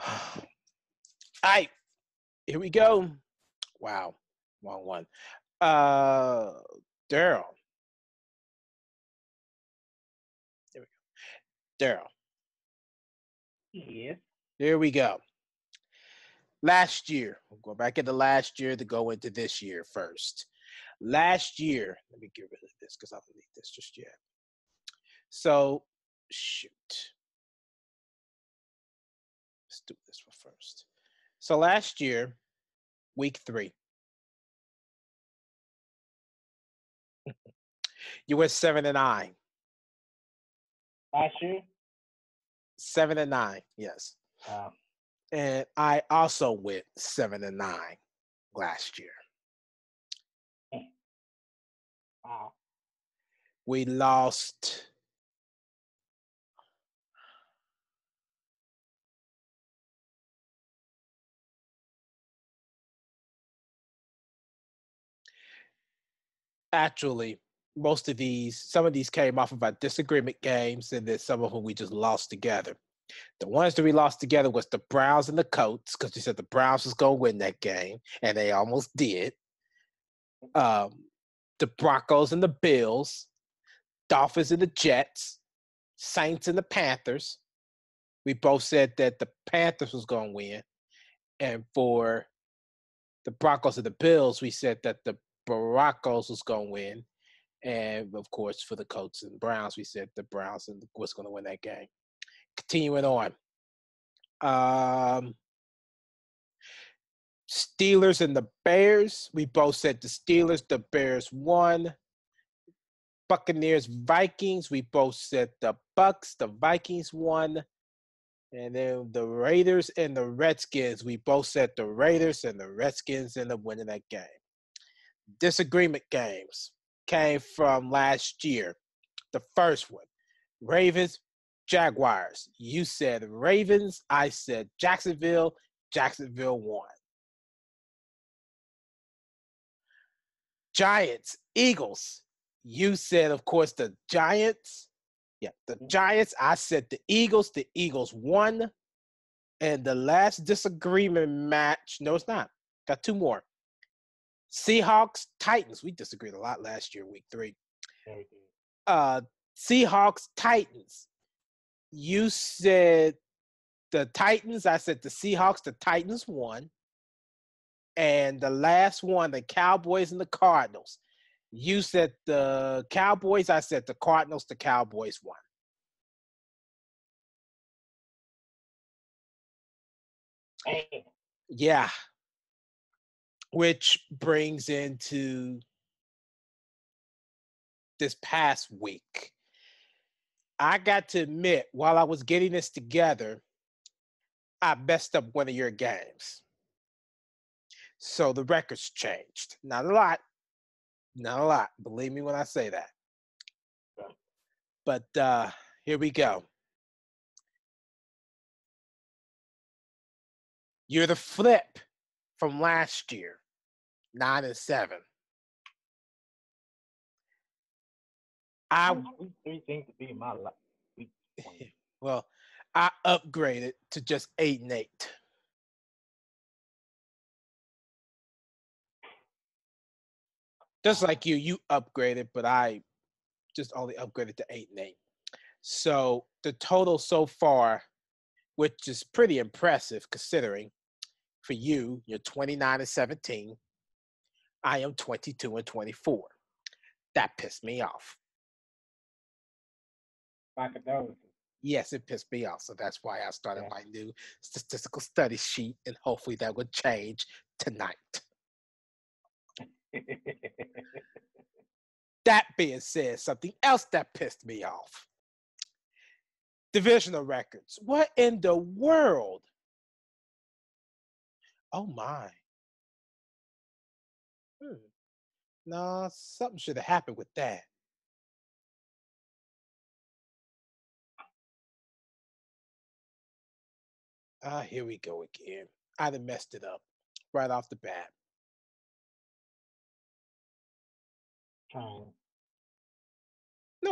All right, here we go. Wow, wrong one. Darrell. There we go. Darrell. Yes. Here we go. Last year, we'll go back into last year to go into this year first. Last year, let me get rid of this because I don't need this just yet. So, shoot. Let's do this one first. So last year, week 3, you went 7-9. Last year? 7-9, yes. Wow. And I also went 7-9 last year. Wow. We lost actually most of these, some of these came off of our disagreement games, and then some of them we just lost together. The ones that we lost together was the Browns and the Colts, because we said the Browns was going to win that game, and they almost did. The Broncos and the Bills, Dolphins and the Jets, Saints and the Panthers. We both said that the Panthers was going to win. And for the Broncos and the Bills, we said that the Broncos was going to win. And, of course, for the Colts and Browns, we said the Browns was going to win that game. Continuing on. Steelers and the Bears. We both said the Steelers, the Bears won. Buccaneers, Vikings. We both said the Bucks, the Vikings won. And then the Raiders and the Redskins. We both said the Raiders and the Redskins ended up winning that game. Disagreement games came from last year. The first one, Ravens, Jaguars. You said Ravens. I said Jacksonville. Jacksonville won. Giants, Eagles. You said, of course, the Giants. Yeah, the Giants. I said the Eagles. The Eagles won. And the last disagreement match, no, it's not. Got 2 more. Seahawks, Titans. We disagreed a lot last year, week 3. Seahawks, Titans. You said the Titans. I said the Seahawks. The Titans won. And the last one, the Cowboys and the Cardinals. You said the Cowboys. I said the Cardinals. The Cowboys won. Hey. Yeah. Which brings into this past week. I got to admit, while I was getting this together, I messed up one of your games. So the records changed. Not a lot. Not a lot. Believe me when I say that. But here we go. You're the flip from last year, 9-7. Week 3 seems to be my week. Well, I upgraded to just 8-8. Just like you upgraded, but I just only upgraded to 8-8. So the total so far, which is pretty impressive considering for you, you're 29-17. I am 22-24. That pissed me off. Yes, it pissed me off. So that's why I started my new statistical studies sheet, and hopefully that would change tonight. That being said, something else that pissed me off. Divisional records. What in the world? Oh my. No, something should have happened with that. Here we go again. I done messed it up right off the bat. No,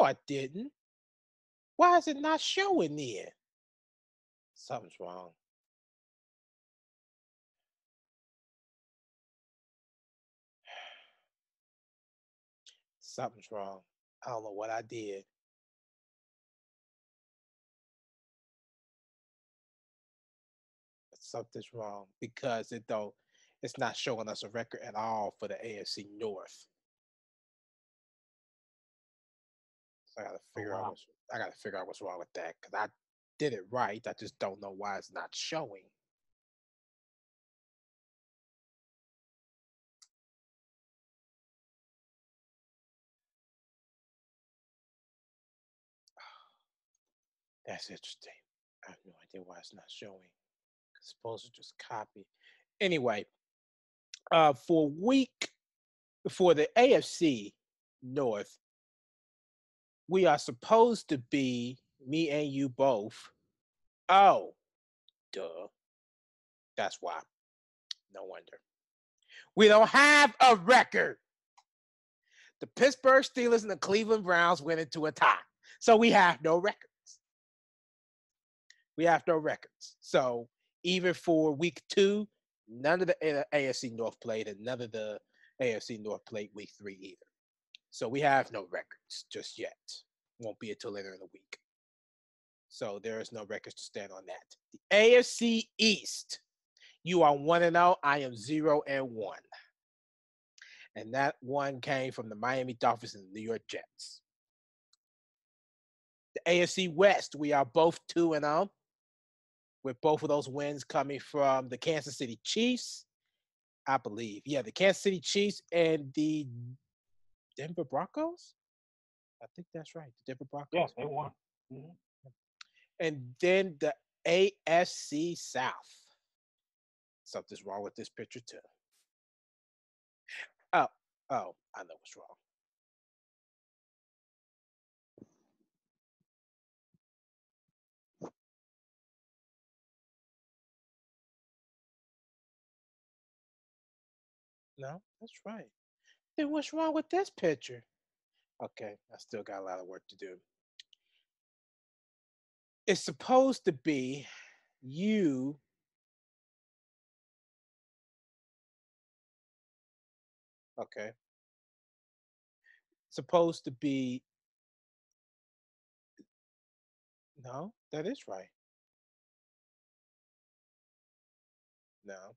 I didn't. Why is it not showing there? Something's wrong. Something's wrong. I don't know what I did. Something's wrong because it's not showing us a record at all for the AFC North. So Oh, wow. I gotta figure out what's wrong with that because I did it right. I just don't know why it's not showing. That's interesting. I have no idea why it's not showing. It's supposed to just copy. Anyway, for the AFC North, we are supposed to be me and you both. Oh, duh. That's why. No wonder. We don't have a record. The Pittsburgh Steelers and the Cleveland Browns went into a tie. So we have no records. We have no records. So even for week 2, none of the AFC North played, and none of the AFC North played week 3 either. So we have no records just yet. Won't be until later in the week. So there is no records to stand on that. The AFC East, you are 1-0. I am 0-1. And that one came from the Miami Dolphins and the New York Jets. The AFC West, we are both 2-0, with both of those wins coming from the Kansas City Chiefs, I believe. Yeah, the Kansas City Chiefs and the Denver Broncos. I think that's right. The Denver Broncos. Yeah, they won. Mm-hmm. And then the AFC South. Something's wrong with this picture too. Oh, I know what's wrong. No, that's right. Then what's wrong with this picture? Okay, I still got a lot of work to do. It's supposed to be you. Okay. Supposed to be. No, that is right. No,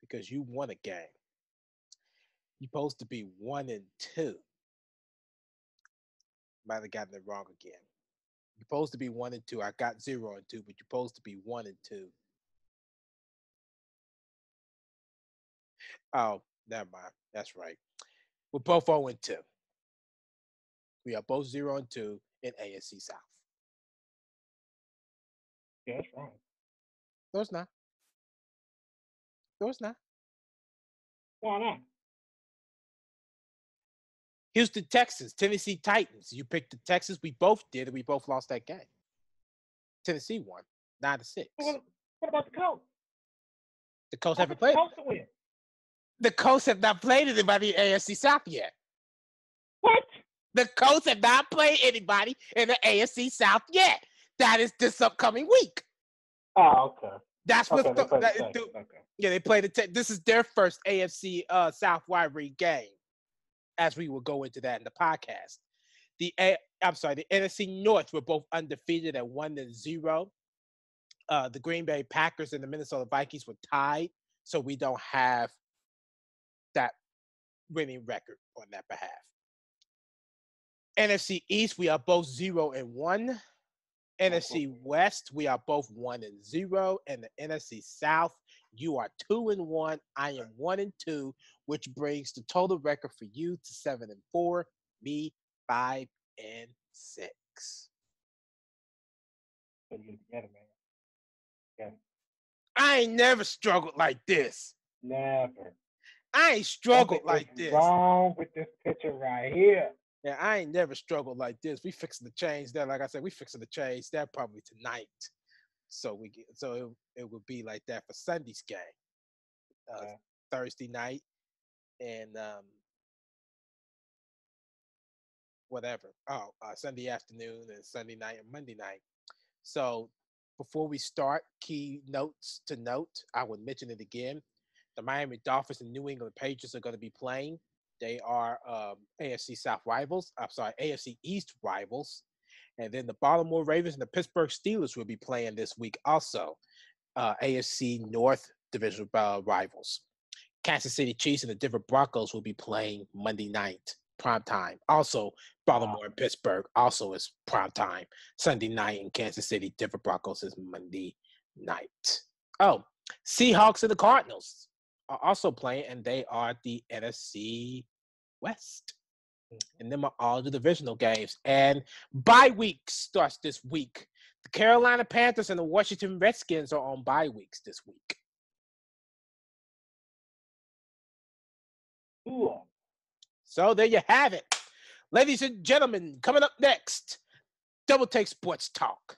because you won a game. You're supposed to be 1-2. Might have gotten it wrong again. You're supposed to be 1-2. I got 0-2, but you're supposed to be 1-2. Oh, never mind. That's right. We're both 0-2. We are both 0-2 in AFC South. Yeah, that's wrong. No, it's not. No, it's not. Why not? Houston Texans, Tennessee Titans. You picked the Texans. We both did, and we both lost that game. Tennessee won 9-6. What about the Colts? The Colts I haven't picked the played. Colts to win. The Colts have not played anybody in AFC South yet. What? The Colts have not played anybody in the AFC South yet. That is this upcoming week. Oh, okay. That's Okay, what. okay. Yeah, they played the. This is their first AFC South rivalry game. As we will go into that in the podcast. The NFC North were both undefeated at 1-0. The Green Bay Packers and the Minnesota Vikings were tied, so we don't have that winning record on that behalf. NFC East, we are both 0-1. NFC West, we are both 1-0. And the NFC South, you are 2-1. I am 1-2, which brings the total record for you to 7-4. Me 5-6. So you together, man. Yeah. I ain't never struggled like this. Never. I ain't struggled Something like is this. wrong with this picture right here. Yeah, I ain't never struggled like this. We fixing to change that. Like I said, we fixing to change that probably tonight. So it would be like that for Sunday's game, Thursday night, and whatever. Sunday afternoon and Sunday night and Monday night. So before we start, key notes to note, I would mention it again. The Miami Dolphins and New England Patriots are going to be playing. They are AFC South rivals. I'm sorry, AFC East rivals. And then the Baltimore Ravens and the Pittsburgh Steelers will be playing this week also. AFC North division rivals. Kansas City Chiefs and the Denver Broncos will be playing Monday night, prime time. Also, Baltimore and Pittsburgh also is prime time. Sunday night in Kansas City, Denver Broncos is Monday night. Oh, Seahawks and the Cardinals are also playing, and they are the NFC West. And them are all the divisional games. And bye week starts this week. The Carolina Panthers and the Washington Redskins are on bye weeks this week. Cool. So there you have it. Ladies and gentlemen, coming up next, Double Take Sports Talk.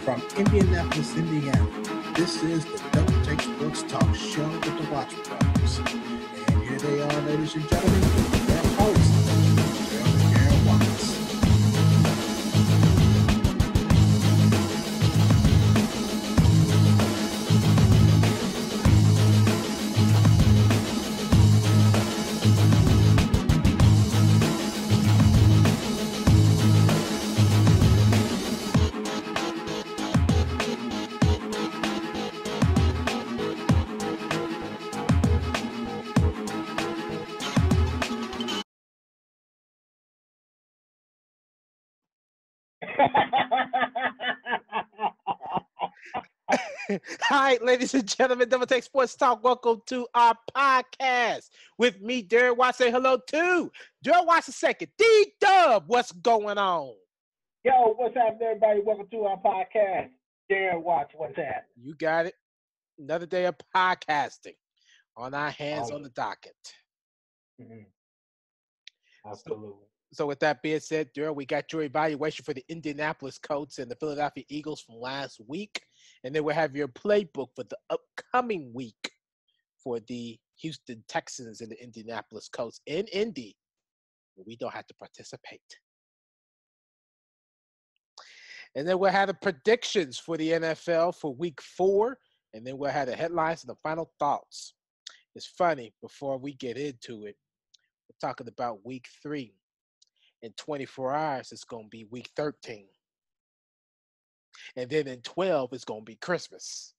From Indianapolis, Indiana, this is the Double Take Sports Talk Show with the Watch Brothers. And here they are, ladies and gentlemen, their hosts, Darren Watts. All right, ladies and gentlemen, Double Take Sports Talk. Welcome to our podcast with me, Darren Watts. Say hello to Darrell Watts II. D-Dub, what's going on? Yo, what's happening, everybody? Welcome to our podcast. Darren Watts, what's that? You got it. Another day of podcasting on our hands on the docket. Mm-hmm. Absolutely. So with that being said, Darrell, we got your evaluation for the Indianapolis Colts and the Philadelphia Eagles from last week. And then we'll have your playbook for the upcoming week for the Houston Texans and the Indianapolis Colts in Indy. We don't have to participate. And then we'll have the predictions for the NFL for week 4. And then we'll have the headlines and the final thoughts. It's funny, before we get into it, we're talking about week 3. In 24 hours, it's going to be week 13. And then in 12, it's going to be Christmas.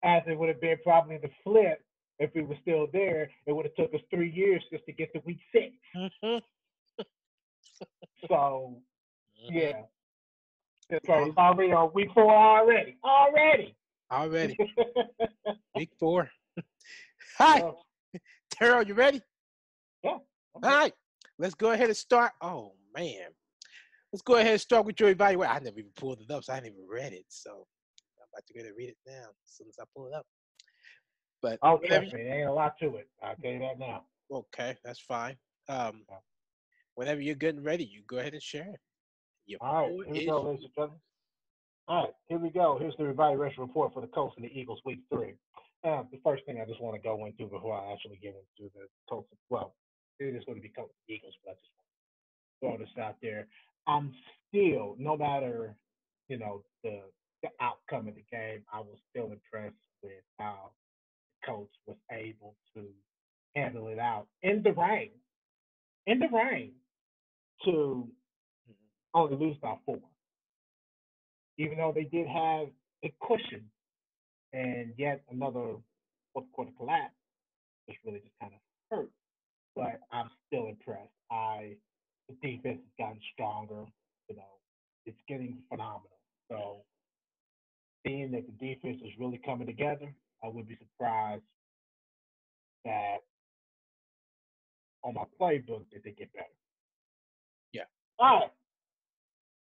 As it would have been probably the flip if we were still there. It would have took us 3 years just to get to week 6. Mm-hmm. So, yeah. That's right. It's already on week 4 already. Already. Week 4. Hi. Darrell, you ready? Yeah. Okay. All right. Let's go ahead and start. Oh, man. Let's go ahead and start with your evaluation. I never even pulled it up, so I didn't even read it. So I'm about to go and read it now as soon as I pull it up. But trust me, there ain't a lot to it. I'll tell you that now. Okay, that's fine. Whenever you're good and ready, you go ahead and share it. All right, here we go, ladies and gentlemen. All right, here we go. Here's the evaluation report for the Colts and the Eagles, week 3. The first thing I just want to go into before I actually get into the Colts, well, it is going to be Colts and Eagles, but I just want to throw this out there. I'm still, no matter, the outcome of the game, I was still impressed with how in the rain, to only lose by 4. Even though they did have a cushion and yet another fourth quarter collapse, which really just kind of hurt. But I'm still impressed. The defense has gotten stronger. You know, it's getting phenomenal. So seeing that the defense is really coming together, I would be surprised that on my playbook that they get better. Yeah. All right.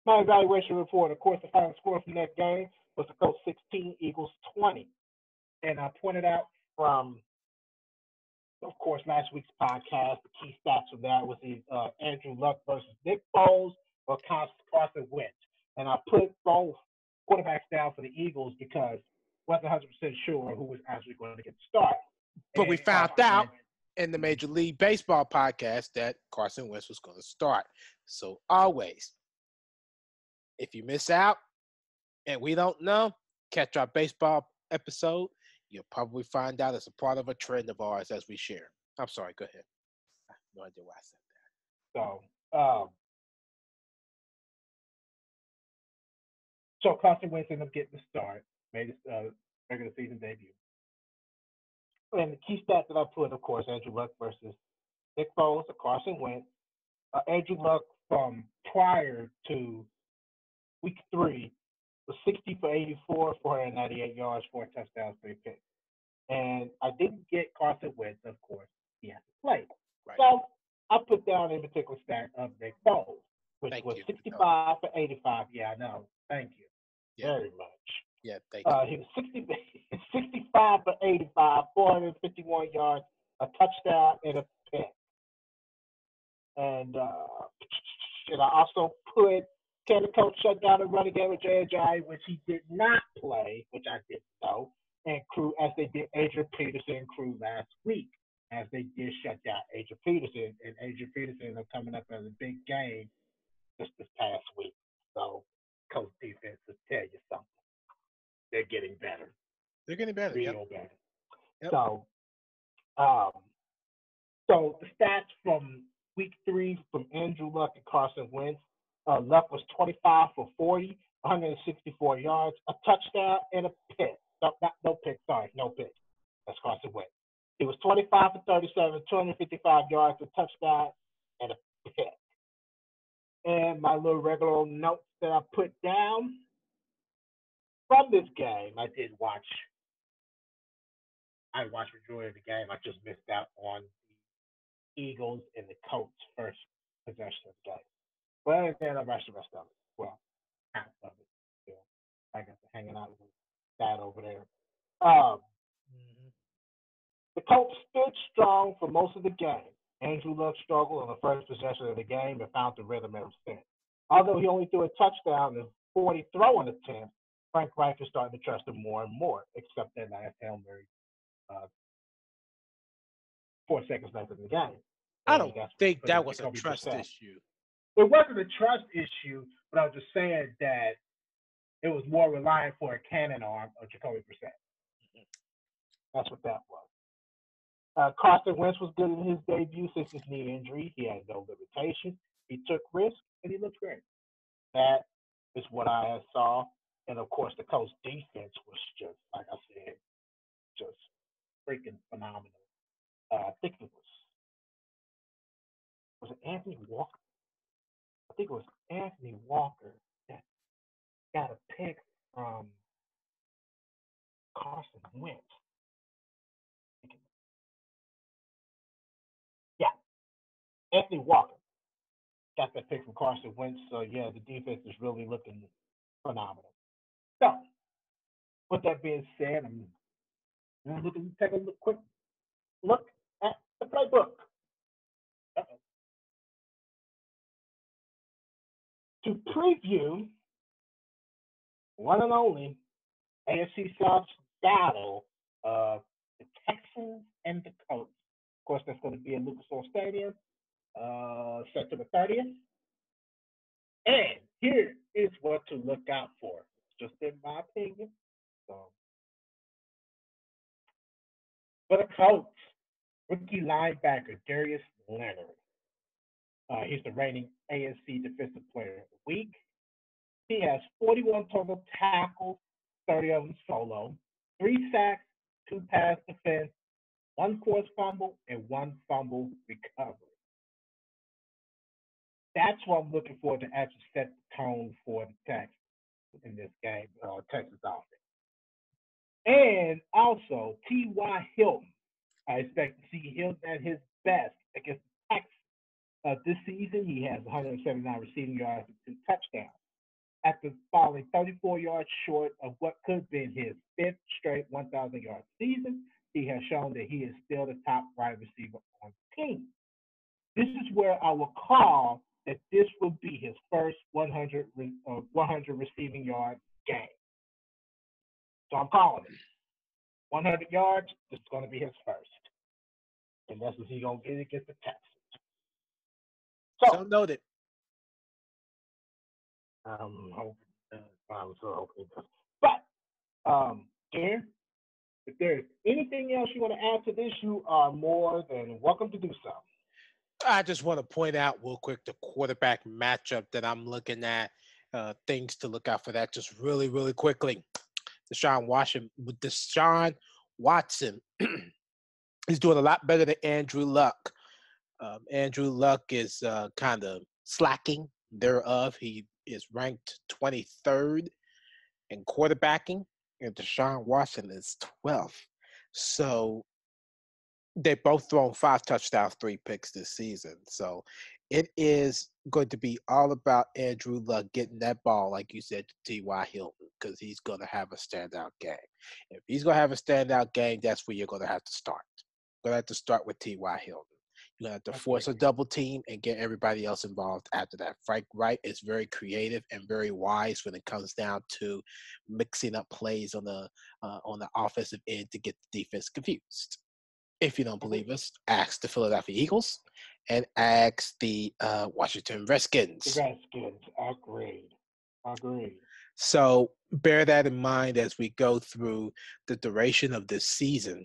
My evaluation report, of course, the final score from that game was the Colts 16, Eagles 20. And I pointed out from, of course, last week's podcast, the key stats from that was Andrew Luck versus Nick Foles or Carson Wentz. And I put both quarterbacks down for the Eagles because I wasn't 100% sure who was actually going to get the start. But we found out in the Major League Baseball podcast that Carson Wentz was going to start. So always, if you miss out and we don't know, catch our baseball episode. You'll probably find out it's a part of a trend of ours as we share. I'm sorry, go ahead. I have no idea why I said that. So Carson Wentz ended up getting the start, made his regular season debut. And the key stats that I put, of course, Andrew Luck versus Nick Foles or Carson Wentz. Andrew Luck from prior to week 3 was 60 for 84, 498 yards, 4 touchdowns, 3 picks. And I didn't get Carson Wentz, of course. He has to play. Right. So I put down in particular stat of Nick Foles, which was 65 for 85. Yeah, I know. Thank you very much. Yeah, thank you. He was 65 for 85, 451 yards, a touchdown, and a pick. And I also put, can the coach shut down the running game with J.J., which he did not play, which I didn't know, and crew as they did Adrian Peterson crew last week, as they did shut down Adrian Peterson, and Adrian Peterson are coming up as a big game just this past week. So, coach defense will tell you something. They're getting better. They're getting better. Real better. Yep. So the stats from week 3 from Andrew Luck and Carson Wentz. Luck was 25 for 40, 164 yards, a touchdown, and a pick. No pick. That's Carson Wentz. He was 25 for 37, 255 yards, a touchdown, and a pick. And my little regular notes that I put down from this game, I watched majority of the game. I just missed out on the Eagles and the Colts' first possession of the game. But then I watched the rest of it. Well, half of it. Yeah. I got to hanging out with that over there. The Colts stood strong for most of the game. Andrew Luck struggled on the first possession of the game and found the rhythm ever since. Although he only threw a touchdown in 40 throwing attempts, Frank Reich is starting to trust him more and more, except that last Hail Mary 4 seconds left in the game. I don't think that was a trust issue. It wasn't a trust issue, but I was just saying that it was more reliant for a cannon arm of Jacoby Brissett. That's what that was. Carson Wentz was good in his debut since his knee injury. He had no limitation. He took risks, and he looked great. That is what I saw. And, of course, the Colts defense was just, like I said, just freaking phenomenal. I think it was it Anthony Walker? I think it was Anthony Walker that got a pick from Carson Wentz. Yeah, Anthony Walker got that pick from Carson Wentz. So, yeah, the defense is really looking phenomenal. So, with that being said, I'm going to take a quick look at the playbook. To preview one and only AFC South battle of the Texans and the Colts. Of course, that's going to be in Lucas Oil Stadium, September 30th. And here is what to look out for, just in my opinion. So, for the Colts, Rookie linebacker Darius Leonard. He's the reigning ASC Defensive Player of the Week. He has 41 total tackles, 30 of them solo, 3 sacks, 2 pass defense, 1 forced fumble, and 1 fumble recovery. That's what I'm looking for to actually set the tone for the Texans in this game, Texas offense. And also, T.Y. Hilton. I expect to see Hilton at his best against the Texans. This season, he has 179 receiving yards and 2 touchdowns. After falling 34 yards short of what could have been his fifth straight 1,000-yard season, he has shown that he is still the top wide receiver on the team. This is where I will call that this will be his first 100 receiving yard game. So I'm calling it. 100 yards, this is going to be his first. And that's what he's going to get against the Texans. So noted. I'm so hoping it does. But, Darren, if there's anything else you want to add to this, you are more than welcome to do so. I just want to point out real quick the quarterback matchup that I'm looking at, things to look out for that just really, really quickly. Deshaun Watson is doing a lot better than Andrew Luck. Andrew Luck is kind of slacking thereof. He is ranked 23rd in quarterbacking, and Deshaun Watson is 12th. So they both thrown 5 touchdowns, 3 picks this season. So it is going to be all about Andrew Luck getting that ball, like you said, to T.Y. Hilton, because he's going to have a standout game. If he's going to have a standout game, that's where you're going to have to start. You're going to have to start with T.Y. Hilton. You're going to have to force a double team and get everybody else involved after that. Frank Wright is very creative and very wise when it comes down to mixing up plays on the offensive end to get the defense confused. If you don't believe us, ask the Philadelphia Eagles and ask the Washington Redskins. Redskins, agreed. So bear that in mind as we go through the duration of this season.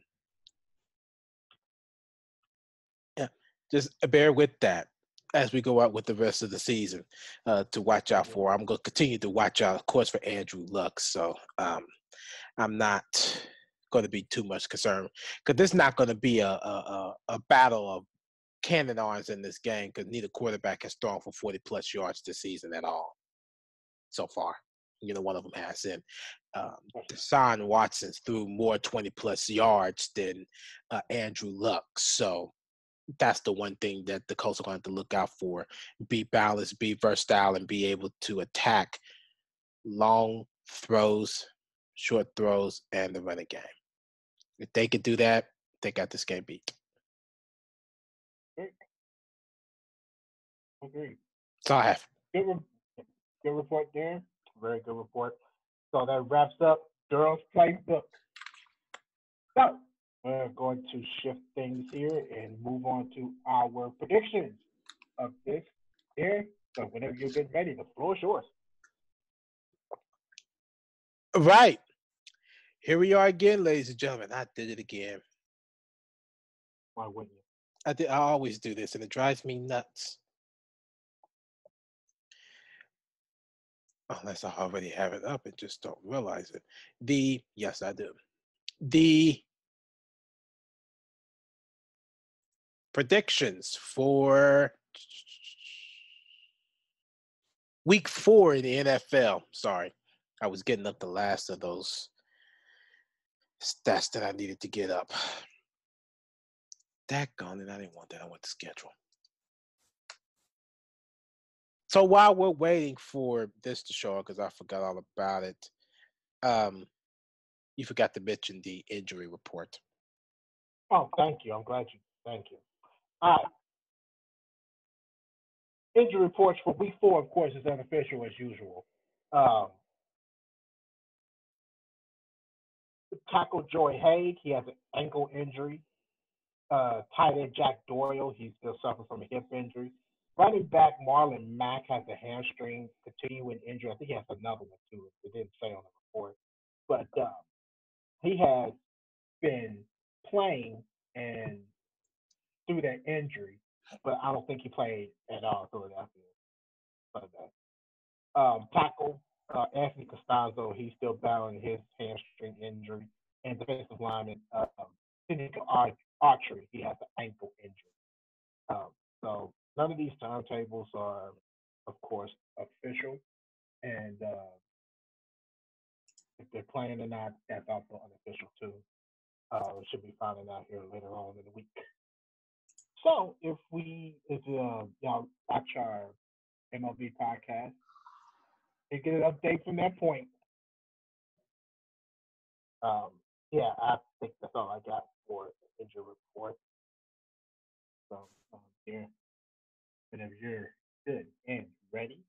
Yeah, just bear with that as we go out with the rest of the season to watch out for. I'm going to continue to watch out, of course, for Andrew Luck. So I'm not going to be too much concerned because this is not going to be a battle of cannon arms in this game because neither quarterback has thrown for 40-plus yards this season at all so far. One of them has. And Deshaun Watson threw more 20-plus yards than Andrew Luck. So that's the one thing that the Colts are going to have to look out for. Be balanced, be versatile, and be able to attack long throws, short throws, and the running game. If they could do that, they got this game beat. Agreed. That's all I have. Good report, Darren. Very good report. So that wraps up Darrell's playbook. So we're going to shift things here and move on to our predictions of this here. So whenever you're getting ready, the floor is yours. Right. Here we are again, ladies and gentlemen. I did it again. Why wouldn't you? I always do this, and it drives me nuts. Unless I already have it up and just don't realize it. Yes, I do. The predictions for week 4 in the NFL. Sorry, I was getting up the last of those stats that I needed to get up. Daggone it, I didn't want that. I want the schedule. So while we're waiting for this to show up, because I forgot all about it, you forgot to mention the injury report. Oh, thank you. I'm glad you. Thank you. All right. Injury reports for week 4, of course, is unofficial as usual. Tackle Joy Haig, he has an ankle injury. Tight end Jack Doyle, he's still suffering from a hip injury. Running back Marlon Mack has a hamstring continuing injury. I think he has another one too. It didn't say on the report, but he has been playing and through that injury, but I don't think he played at all Philadelphia Sunday. Tackle Anthony Costanzo, he's still battling his hamstring injury, and defensive lineman Archery, he has an ankle injury. So none of these timetables are, of course, official, and if they're playing or not, that's also unofficial too. We should be finding out here later on in the week. So if y'all watch our MLB podcast, you get an update from that point. Yeah, I think that's all I got for the injury report. So here, whenever you're good and ready,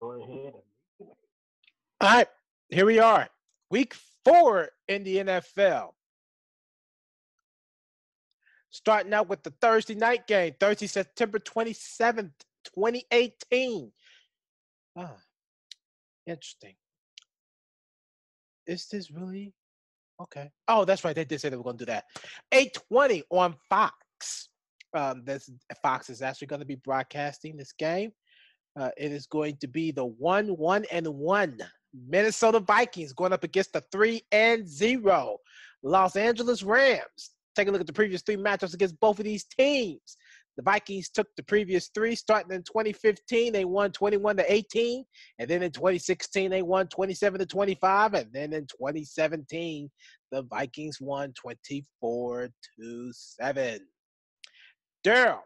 go ahead and lead the way. All right, here we are. Week 4 in the NFL. Starting out with the Thursday night game, Thursday, September 27th, 2018. Interesting. Is this really? Okay. Oh, that's right. They did say they were going to do that. 8:20 on Fox. Fox is actually going to be broadcasting this game. It is going to be the 1-1-1 Minnesota Vikings going up against the 3-0 Los Angeles Rams. Take a look at the previous 3 matchups against both of these teams. The Vikings took the previous 3, starting in 2015. They won 21-18. And then in 2016, they won 27-25. And then in 2017, the Vikings won 24-7. Darrell,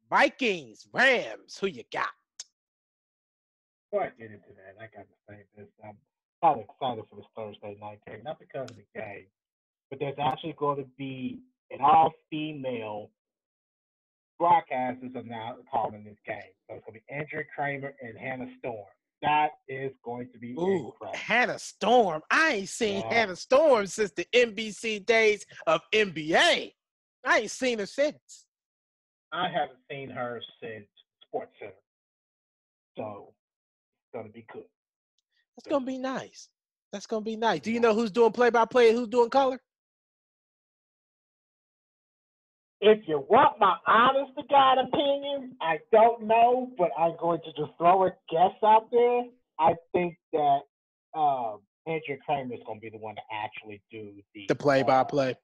Vikings, Rams, who you got? Before I get into that, I got to say this. I'm kind of excited for this Thursday night game, not because of the game, but there's actually going to be an all-female broadcasters are now calling this game. So it's going to be Andrea Kramer and Hannah Storm. That is going to be incredible. Hannah Storm. I ain't seen Hannah Storm since the NBC days of NBA. I ain't seen her since. I haven't seen her since Sports Center. So it's going to be good. That's going to be nice. That's going to be nice. Do you know who's doing play-by-play and who's doing color? If you want my honest to God opinion, I don't know, but I'm going to just throw a guess out there. I think that Andrea Kramer is going to be the one to actually do the play-by-play.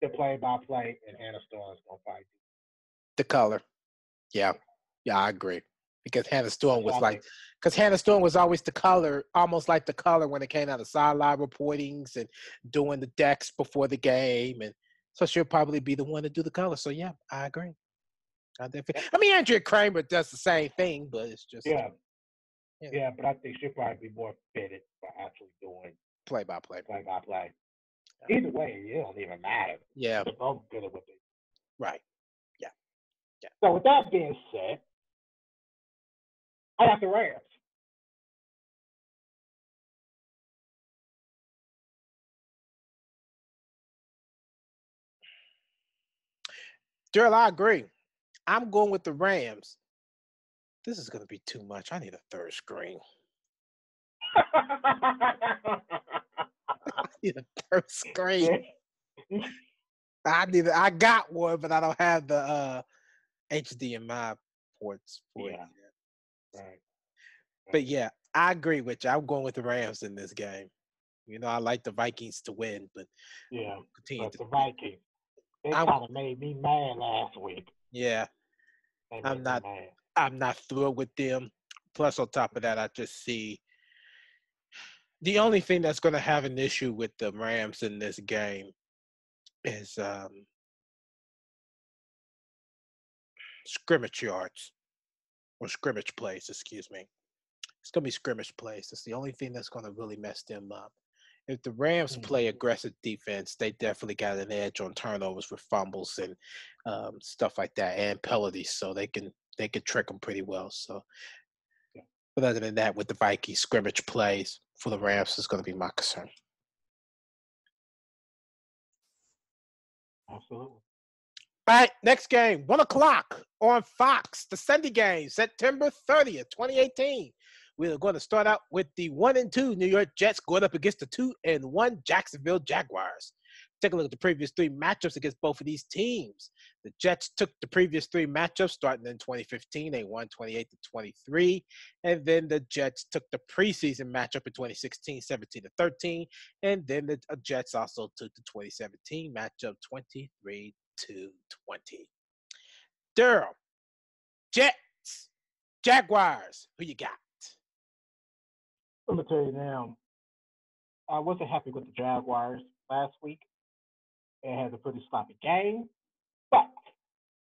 The play-by-play, and Hannah Storm is going to probably do the color. Yeah, I agree. Because Hannah Storm was always the color, almost like the color when it came out of sideline reportings and doing the decks before the game, and so she'll probably be the one to do the color. So yeah, I agree. I mean, Andrea Kramer does the same thing, but it's just yeah, but I think she'll probably be more fitted for actually doing play-by-play. Either way, it don't even matter. Yeah, they're both good at what they do. Right. Yeah. So with that being said, I got the Rams. Darrell, I agree. I'm going with the Rams. This is going to be too much. I need a third screen. I need a third screen. I got one, but I don't have the HDMI ports for it yet. Right. But yeah, I agree with you. I'm going with the Rams in this game. You know, I like the Vikings to win, but the Vikings. They kind of made me mad last week. Yeah. I'm not thrilled with them. Plus, on top of that, I just see the only thing that's going to have an issue with the Rams in this game is scrimmage yards or scrimmage plays, excuse me. It's going to be scrimmage plays. It's the only thing that's going to really mess them up. If the Rams play aggressive defense, they definitely got an edge on turnovers with fumbles and stuff like that, and penalties, so they can trick them pretty well. So, but other than that, with the Vikings, scrimmage plays for the Rams is going to be my concern. Absolutely. All right, next game, 1:00 on Fox, the Sunday game, September 30th, 2018. We're going to start out with the 1-2 New York Jets going up against the 2-1 Jacksonville Jaguars. Take a look at the previous 3 matchups against both of these teams. The Jets took the previous 3 matchups starting in 2015. They won 28-23. And then the Jets took the preseason matchup in 2016, 17-13. And then the Jets also took the 2017 matchup 23-20. Darrell, Jets, Jaguars, who you got? I'm gonna tell you now, I wasn't happy with the Jaguars last week. It had a pretty sloppy game, but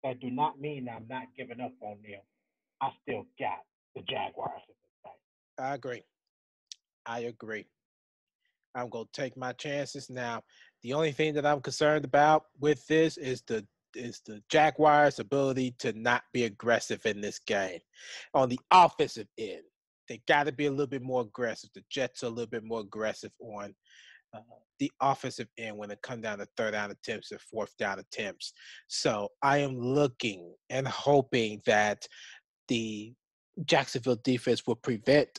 that do not mean I'm not giving up on them. I still got the Jaguars in this game. I agree. I'm going to take my chances now. The only thing that I'm concerned about with this is the Jaguars' ability to not be aggressive in this game. On the offensive end, they got to be a little bit more aggressive. The Jets are a little bit more aggressive on the offensive end when it comes down to third down attempts and fourth down attempts. So I am looking and hoping that the Jacksonville defense will prevent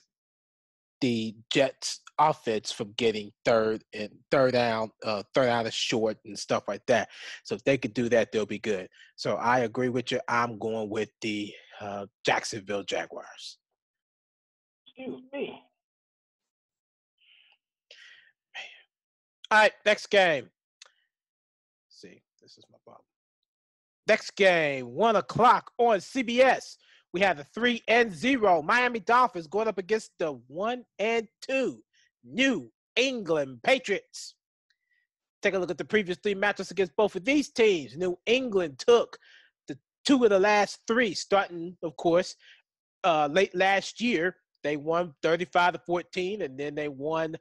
the Jets offense from getting third down is short and stuff like that. So if they could do that, they'll be good. So I agree with you. I'm going with the Jacksonville Jaguars. Excuse me. All right, next game. Let's see, this is my problem. Next game, 1 o'clock on CBS. We have the 3-0 Miami Dolphins going up against the 1-2 New England Patriots. Take a look at the previous 3 matchups against both of these teams. New England took the 2 of the last 3, starting, of course, late last year. They won 35-14, and then they won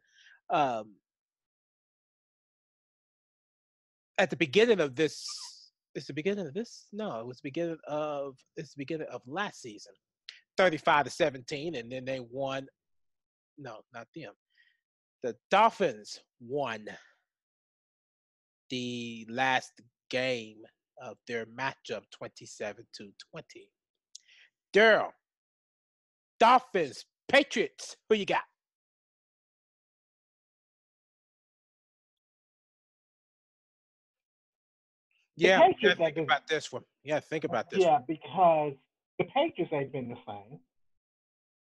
at the beginning of this. It's the beginning of this? No, it was the beginning of last season. 35-17, and then they won. No, not them. The Dolphins won the last game of their matchup 27-20. Darrell, Dolphins, Patriots, who you got? Yeah, think about this one. Yeah, think about this. Yeah, because the Patriots ain't been the same,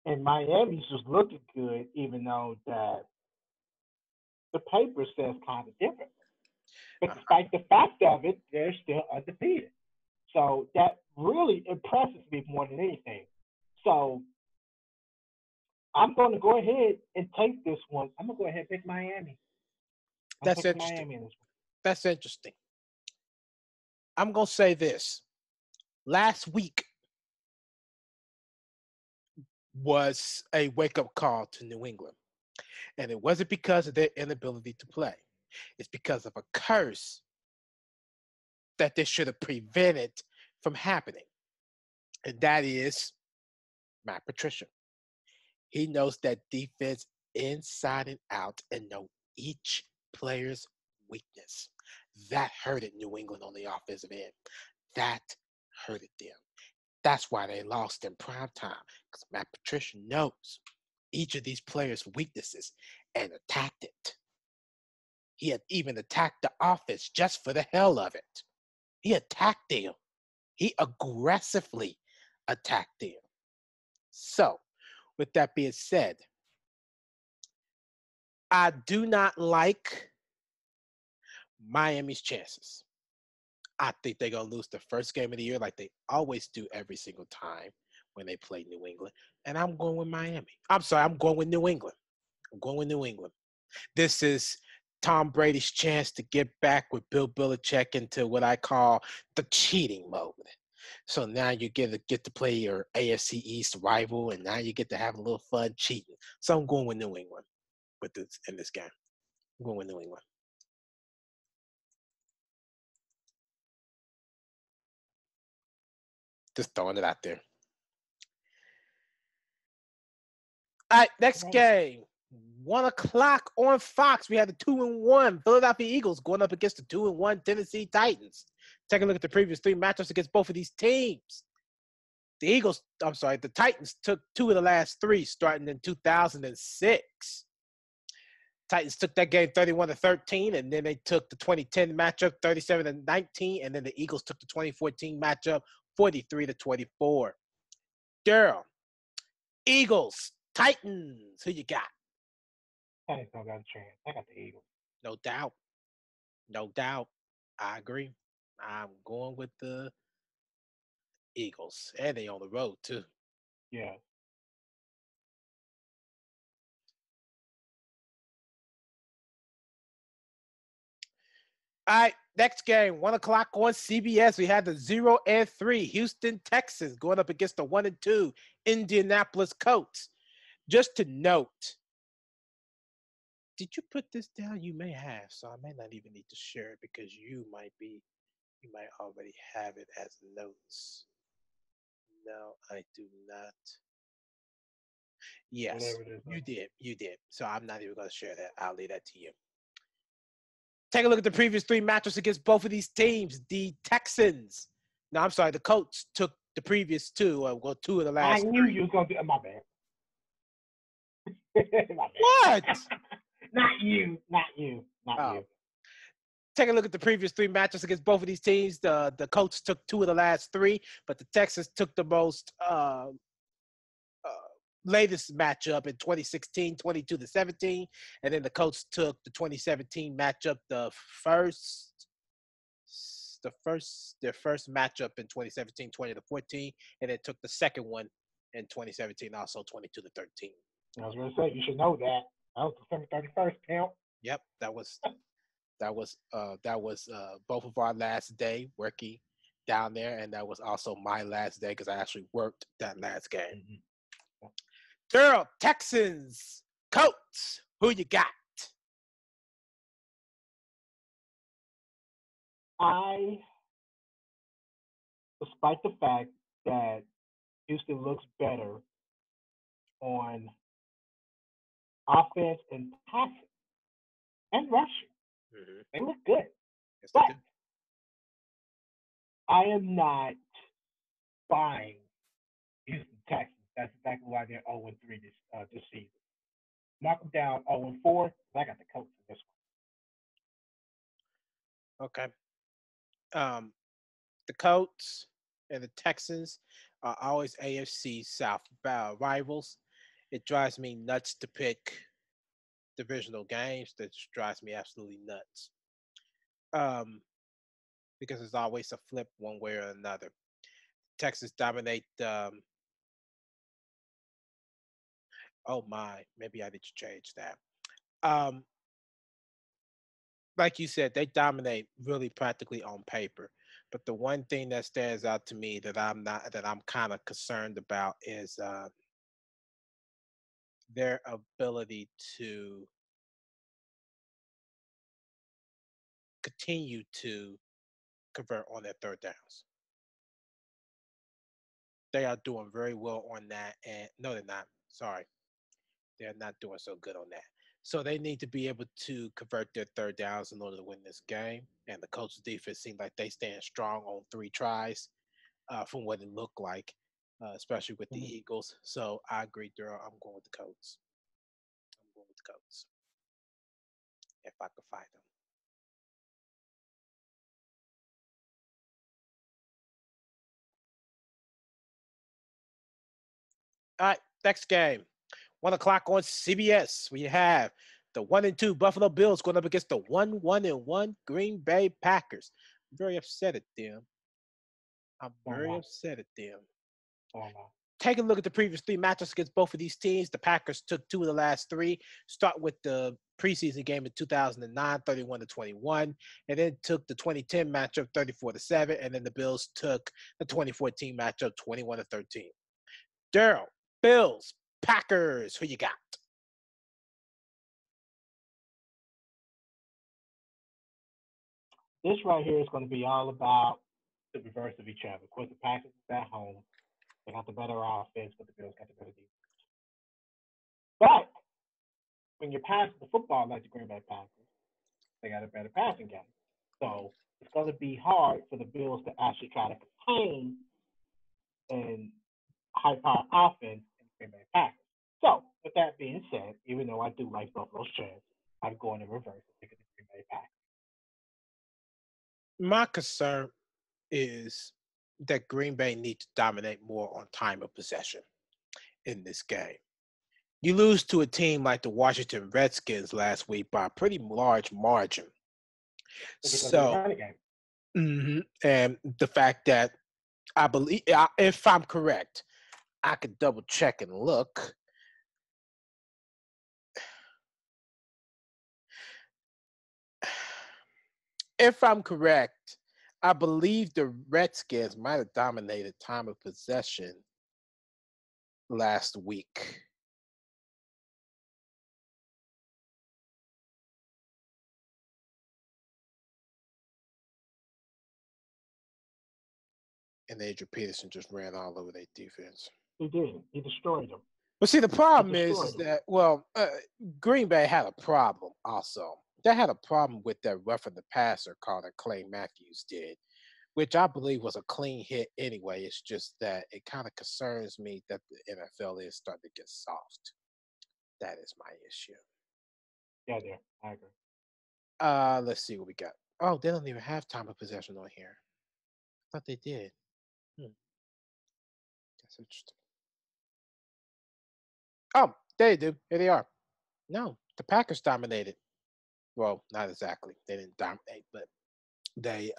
and Miami's just looking good, even though that the paper says kind of different. But despite the fact of it, they're still undefeated. So that really impresses me more than anything. So I'm going to go ahead and take this one. I'm going to go ahead and pick Miami. That's interesting. That's interesting. I'm going to say this. Last week was a wake-up call to New England. And it wasn't because of their inability to play. It's because of a curse that they should have prevented from happening. And that is Matt Patricia. He knows that defense inside and out and know each player's weakness. That hurted New England on the offensive end. That hurted them. That's why they lost in prime time, because Matt Patricia knows each of these players' weaknesses and attacked it. He had even attacked the offense just for the hell of it. He attacked them. He aggressively attacked them. So, with that being said, I do not like Miami's chances. I think they're going to lose the first game of the year like they always do every single time when they play New England. And I'm going with Miami. I'm going with New England. This is Tom Brady's chance to get back with Bill Belichick into what I call the cheating mode. So now you get to play your AFC East rival, and now you get to have a little fun cheating. So I'm going with New England in this game. I'm going with New England. Just throwing it out there. All right, next game. 1 o'clock on Fox. We had the 2-1 Philadelphia Eagles going up against the 2-1 Tennessee Titans. Take a look at the previous 3 matchups against both of these teams. The Titans took 2 of the last 3 starting in 2006. Titans took that game 31-13, and then they took the 2010 matchup 37-19, and then the Eagles took the 2014 matchup 43-24. Darrell, Eagles, Titans, who you got? Titans don't got a chance. I got the Eagles. No doubt. No doubt. I agree. I'm going with the Eagles, and they on the road too. Yeah. All right, next game, 1 o'clock on CBS. We had the 0-3 Houston Texans going up against the 1-2 Indianapolis Colts. Just to note, did you put this down? You may have, so I may not even need to share it because you might already have it as notes. No, I do not. Yes, you did. So I'm not even going to share that. I'll leave that to you. Take a look at the previous 3 matchups against both of these teams. The Texans. No, I'm sorry. The Colts took the previous 2. 2 of the last. I knew you was going to do my bad. My bad. What? Not you. Take a look at the previous 3 matchups against both of these teams. The Colts took 2 of the last 3, but the Texans took the most latest matchup in 2016, 22-17, and then the Colts took the 2017 matchup, their first matchup in 2017, 20-14, and then took the second one in 2017, also 22-13. I was gonna say you should know that. That was December 31st, pimp. Yep, that was both of our last day working down there, and that was also my last day because I actually worked that last game. Mm-hmm. Darrell, Texans, Colts, who you got? Despite the fact that Houston looks better on offense and passing and rushing, they look good. Yes, but I am not buying Houston Texans. That's exactly why they're 0-3 this season. Mark them down 0-4. I got the Colts in this one. Okay. The Colts and the Texans are always AFC South rivals. It drives me nuts to pick divisional games. That drives me absolutely nuts. Because there's always a flip one way or another. Texans dominate. Oh my, maybe I need to change that. Like you said, they dominate really practically on paper. But the one thing that stands out to me that I'm kind of concerned about is their ability to continue to convert on their third downs. They are doing very well on that, and no, they're not. Sorry, they're not doing so good on that. So they need to be able to convert their third downs in order to win this game. And the Colts' defense seems like they stand strong on 3 tries from what it looked like, especially with the Eagles. So I agree, Darrell. I'm going with the Colts. If I could find them. All right, next game. 1 o'clock on CBS. We have the 1-2 Buffalo Bills going up against the 1-1 Green Bay Packers. I'm very upset at them. Take a look at the previous 3 matchups against both of these teams. The Packers took 2 of the last 3. Start with the preseason game in 2009, 31-21, and then took the 2010 matchup 34-7, and then the Bills took the 2014 matchup 21-13. Darrell, Bills, Packers, who you got? This right here is going to be all about the reverse of each other. Of course, the Packers is at home. They got the better offense, but the Bills got the better defense. But when you're passing the football like the Green Bay Packers, they got a better passing game. So it's going to be hard for the Bills to actually try to contain and high-power offense in the Green Bay Packers. So with that being said, even though I do like Buffalo's chance, I'm going in reverse and taking the Green Bay Packers. My concern is that Green Bay needs to dominate more on time of possession in this game. You lose to a team like the Washington Redskins last week by a pretty large margin. Because of the So, running game. and the fact that I believe, if I'm correct, I could double check and look. If I'm correct, I believe the Redskins might have dominated time of possession last week. And Adrian Peterson just ran all over their defense. He did. He destroyed them. But see, the problem is that, Green Bay had a problem also. They had a problem with that roughing the passer call that Clay Matthews did, which I believe was a clean hit anyway. It's just that it kind of concerns me that the NFL is starting to get soft. That is my issue. Yeah, there. I agree. Let's see what we got. Oh, they don't even have time of possession on here. I thought they did. That's interesting. Oh, they do. Here they are. No, the Packers dominated. Well, not exactly. They didn't dominate, but they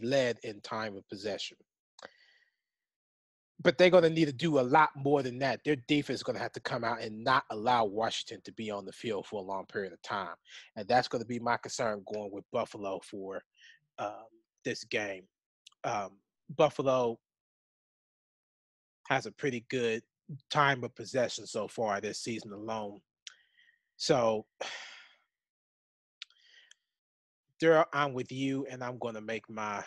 led in time of possession. But they're going to need to do a lot more than that. Their defense is going to have to come out and not allow Washington to be on the field for a long period of time. And that's going to be my concern going with Buffalo for this game. Buffalo has a pretty good time of possession so far this season alone. So, Darrell, I'm with you, and I'm going to make my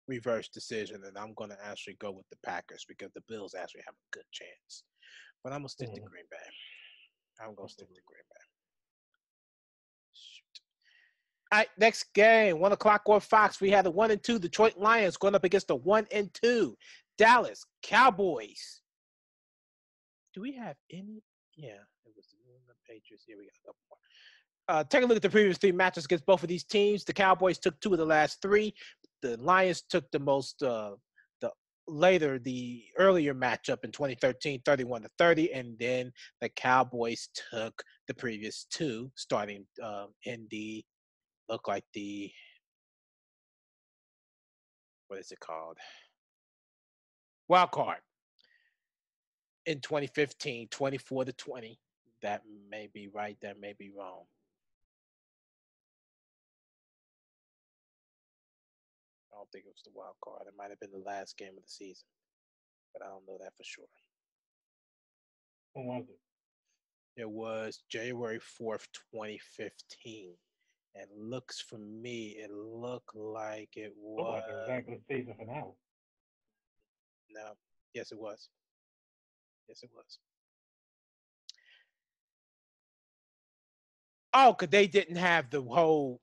reverse decision, and I'm going to actually go with the Packers because the Bills actually have a good chance. But I'm going to stick to Green Bay. I'm going to stick to Green Bay. Shoot. All right, next game, 1 o'clock on Fox. We had the 1 and 2 Detroit Lions going up against the 1 and 2 Dallas Cowboys. Do we have any? Yeah, it was the New England Patriots. Here we got a couple more. Take a look at the previous 3 matches against both of these teams. The Cowboys took 2 of the last 3. The Lions took the earlier matchup in 2013, 31-30, and then the Cowboys took the previous 2, starting in the what is it called? Wild card in 2015, 24-20. That may be right. That may be wrong. I don't think it was the wild card. It might have been the last game of the season, but I don't know that for sure. When was it? It was January 4th, 2015. And looks for me, it looked like it was. Like a regular season finale. No. Yes, it was. Yes, it was. Oh, because they didn't have the whole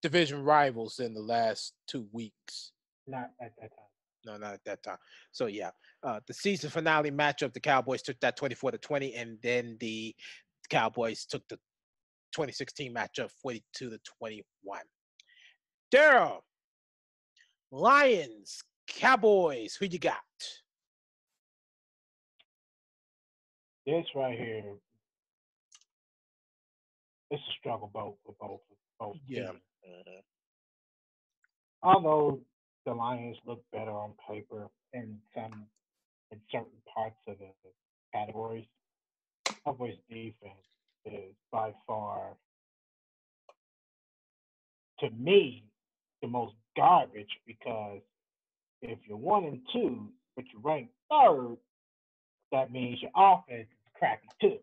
division rivals in the last 2 weeks. Not at that time. No, not at that time. So, yeah, the season finale matchup, the Cowboys took that 24-20, and then the Cowboys took the 2016 matchup 42-21. Darrell, Lions, Cowboys, who you got? This right here, it's a struggle both for both Yeah. teams. Although the Lions look better on paper in certain parts of the categories, Cowboys defense is by far, to me, the most garbage because if you're 1 and 2, but you rank 3rd, that means your offense is crappy too.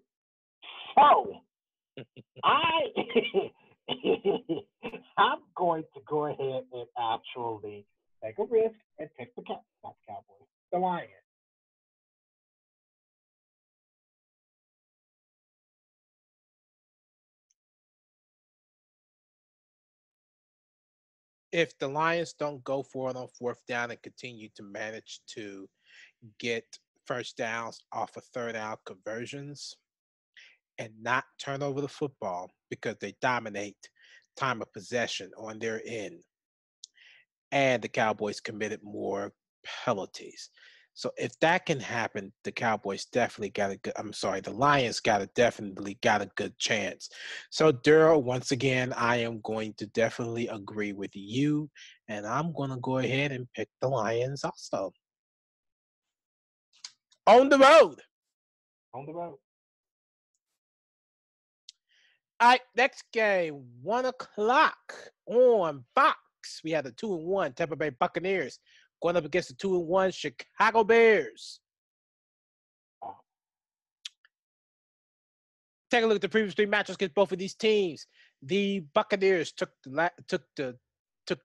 So I'm going to go ahead and actually take a risk and pick the Cowboys, the Lions. If the Lions don't go for it on 4th down and continue to manage to get first downs off of 3rd down conversions, and not turn over the football because they dominate time of possession on their end. And the Cowboys committed more penalties. So if that can happen, the Cowboys definitely got a good, I'm sorry, the Lions definitely got a good chance. So Darrell, once again, I am going to definitely agree with you, and I'm going to go ahead and pick the Lions also. On the road. On the road. All right, next game, 1:00 on Fox. We had the 2-1 Tampa Bay Buccaneers going up against the 2-1 Chicago Bears. Take a look at the previous three matchups against both of these teams. The Buccaneers took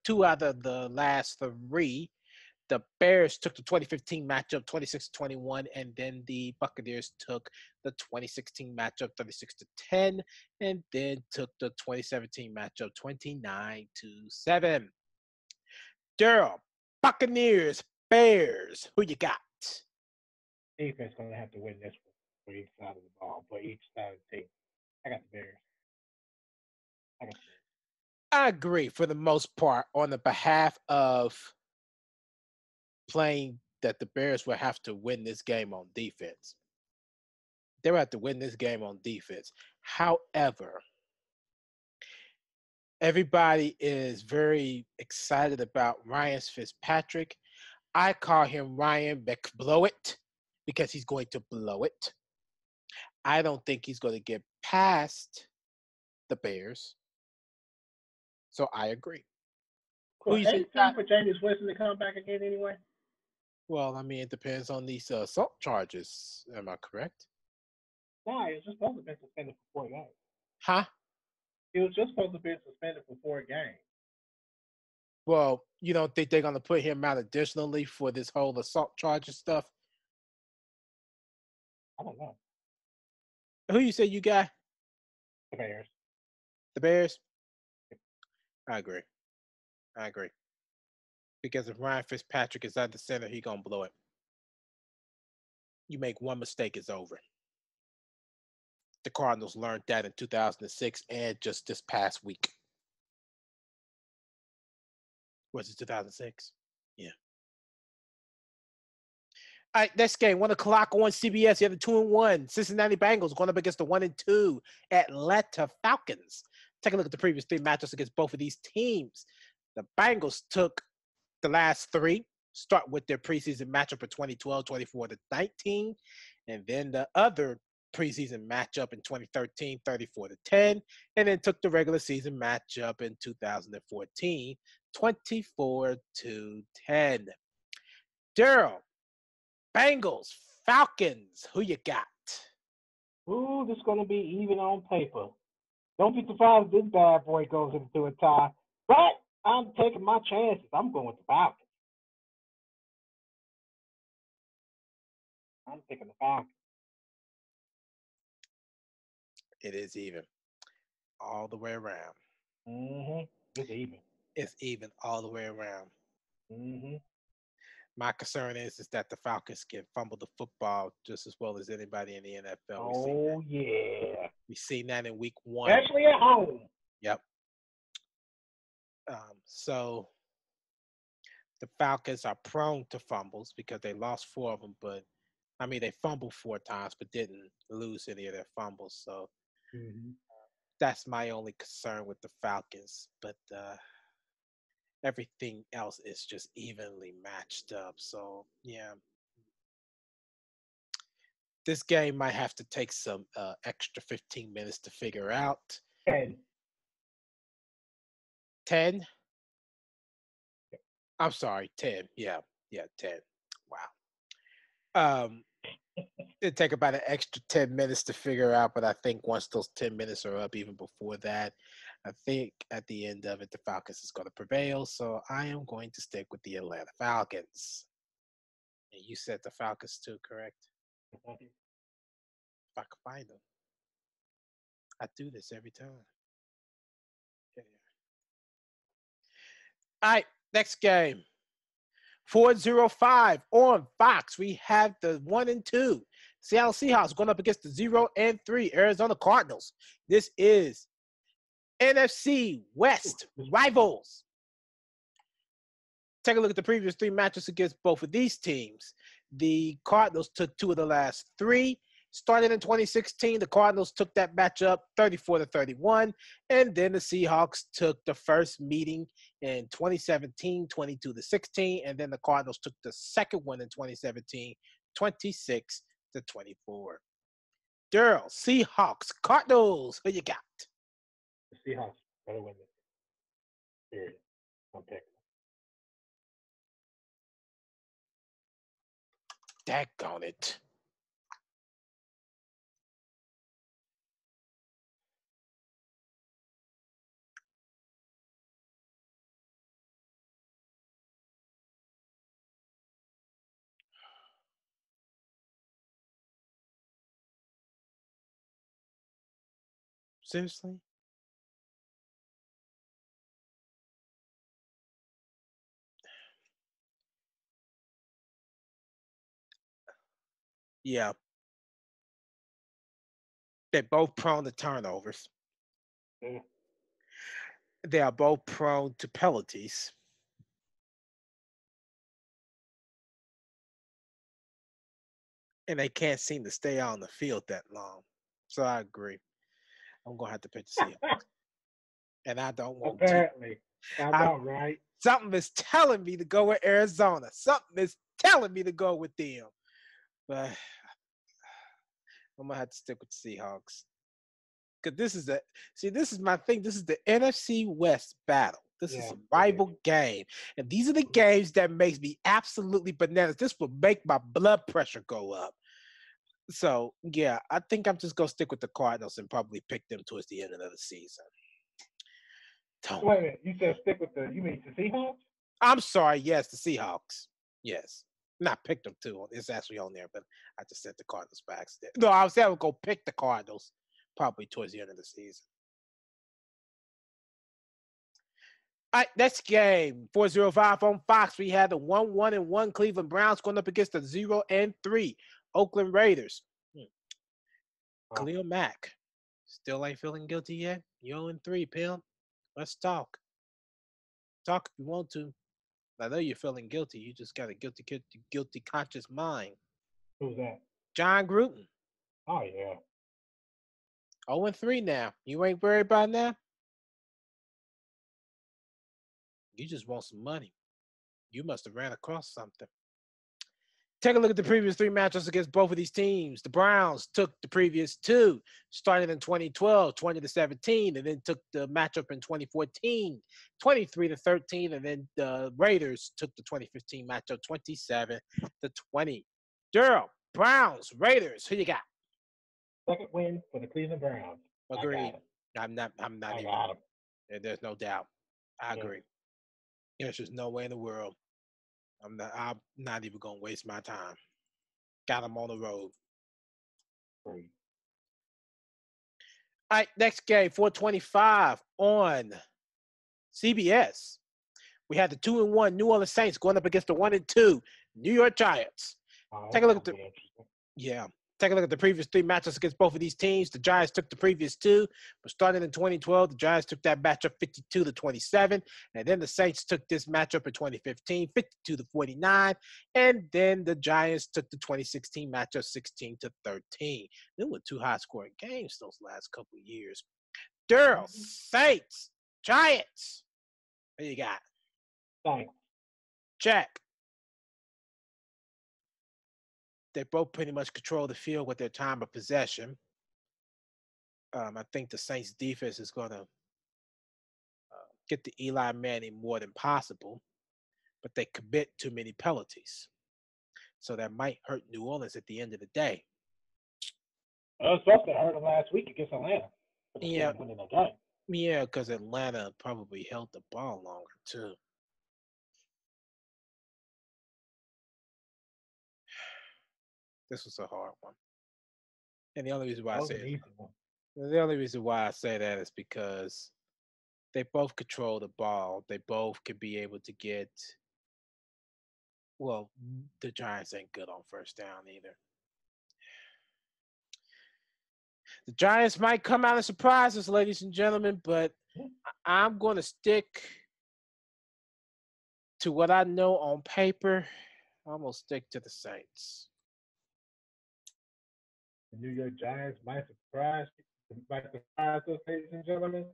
two out of the last three. The Bears took the 2015 matchup 26-21, and then the Buccaneers took the 2016 matchup 36-10, and then took the 2017 matchup 29-7. Darrell, Buccaneers, Bears, who you got? Defense going to have to win this one for each side of the ball, for each side of the team. I got the Bears. I agree for the most part on the behalf of playing that the Bears will have to win this game on defense. They will have to win this game on defense. However, everybody is very excited about Ryan Fitzpatrick. I call him Ryan McBlow-It because he's going to blow it. I don't think he's going to get past the Bears. So I agree. Well, ain't it time for Jameis Winston to come back again anyway? Well, I mean, it depends on these assault charges. Am I correct? No, he was just supposed to be suspended for 4 games. Huh? He was just supposed to be suspended for 4 games. Well, you don't think they're going to put him out additionally for this whole assault charges stuff? I don't know. Who you say you got? The Bears. The Bears? I agree. Because if Ryan Fitzpatrick is at the center, he's going to blow it. You make one mistake, it's over. The Cardinals learned that in 2006 and just this past week. Was it 2006? Yeah. All right, next game, 1:00 on CBS. You have the 2-1 Cincinnati Bengals going up against the 1-2 Atlanta Falcons. Take a look at the previous three matchups against both of these teams. The Bengals took the last three, start with their preseason matchup for 2012, 24-19, and then the other preseason matchup in 2013, 34-10, and then took the regular season matchup in 2014, 24-10. Darrell, Bengals, Falcons, who you got? Ooh, this is going to be even on paper. Don't be surprised if this bad boy goes into a tie. But I'm taking my chances. I'm going with the Falcons. I'm picking the Falcons. It is even. All the way around. It's even. It's even all the way around. Mm-hmm. My concern is that the Falcons can fumble the football just as well as anybody in the NFL. Oh, yeah. We've seen that in week 1. Especially at home. Yep. So the Falcons are prone to fumbles because they lost 4 of them, but I mean, they fumbled 4 times but didn't lose any of their fumbles. So that's my only concern with the Falcons. But everything else is just evenly matched up. So, yeah. This game might have to take some extra 15 minutes to figure out. 10. 10? I'm sorry, 10. Yeah, 10. Wow. It'd take about an extra 10 minutes to figure out, but I think once those 10 minutes are up, even before that, I think at the end of it, the Falcons is going to prevail. So I am going to stick with the Atlanta Falcons. And you said the Falcons too, correct? If I can find them. I do this every time. Yeah. All right, next game. 4:05 on Fox. We have the 1-2 Seattle Seahawks going up against the 0-3 Arizona Cardinals. This is NFC West rivals. Take a look at the previous 3 matches against both of these teams. The Cardinals took 2 of the last 3. Started in 2016, the Cardinals took that matchup 34-31, and then the Seahawks took the first meeting in 2017, 22-16, and then the Cardinals took the second one in 2017, 26-24. Darrell, Seahawks, Cardinals, who you got? The Seahawks better win this. Period. I'm picking. Daggone it. Seriously? Yeah. They're both prone to turnovers. Yeah. They are both prone to penalties. And they can't seem to stay on the field that long. So I agree. I'm going to have to pick the Seahawks. And I don't want Apparently. I know, right? Something is telling me to go with Arizona. Something is telling me to go with them. But I'm going to have to stick with the Seahawks. Because this is my thing. This is the NFC West battle. This is a rival game. And these are the games that makes me absolutely bananas. This will make my blood pressure go up. So, yeah, I think I'm just going to stick with the Cardinals and probably pick them towards the end of the season. Wait a minute. You said stick with you mean the Seahawks? I'm sorry. Yes, the Seahawks. Yes. Not pick them too. It's actually on there, but I just said the Cardinals by accident. No, I was saying I would go pick the Cardinals probably towards the end of the season. All right, next game, 405 on Fox. We had the 1-1-1 Cleveland Browns going up against the 0-3 Oakland Raiders. Khalil Mack, still ain't feeling guilty yet? 0-3, Pim. Let's talk. Talk if you want to. I know you're feeling guilty. You just got a guilty conscious mind. Who's that? John Gruden. Oh, yeah. 0-3 now. You ain't worried about that? You just want some money. You must have ran across something. Take a look at the previous 3 matchups against both of these teams. The Browns took the previous 2, starting in 2012, 20-17, and then took the matchup in 2014, 23-13, and then the Raiders took the 2015 matchup 27-20. Darrell, Browns, Raiders, who you got? Second win for the Cleveland Browns. Agreed. I'm not I even. got him. There's no doubt. I agree. There's just no way in the world. I'm not even gonna waste my time. Got them on the road. Great. All right, next game, 425 on CBS. We had the 2-1 New Orleans Saints going up against the 1-2 New York Giants. Take a look at Take a look at the previous 3 matchups against both of these teams. The Giants took the previous 2, but starting in 2012, the Giants took that matchup 52-27, and then the Saints took this matchup in 2015, 52-49, and then the Giants took the 2016 matchup 16-13. They were 2 high-scoring games those last couple of years. Darrell, Saints, Giants. What you got? Thanks. Check. They both pretty much control the field with their time of possession. I think the Saints defense is going to get to Eli Manning more than possible, but they commit too many penalties. So that might hurt New Orleans at the end of the day. It was supposed to hurt them last week against Atlanta. Yeah. Winning that game. Yeah, because Atlanta probably held the ball longer too. This was a hard one. And the only reason why I say that is because they both control the ball. They both could be able to get. Well, the Giants ain't good on first down either. The Giants might come out and surprise us, ladies and gentlemen, but I'm going to stick to what I know on paper. I'm going to stick to the Saints. The New York Giants might surprise us, ladies and gentlemen.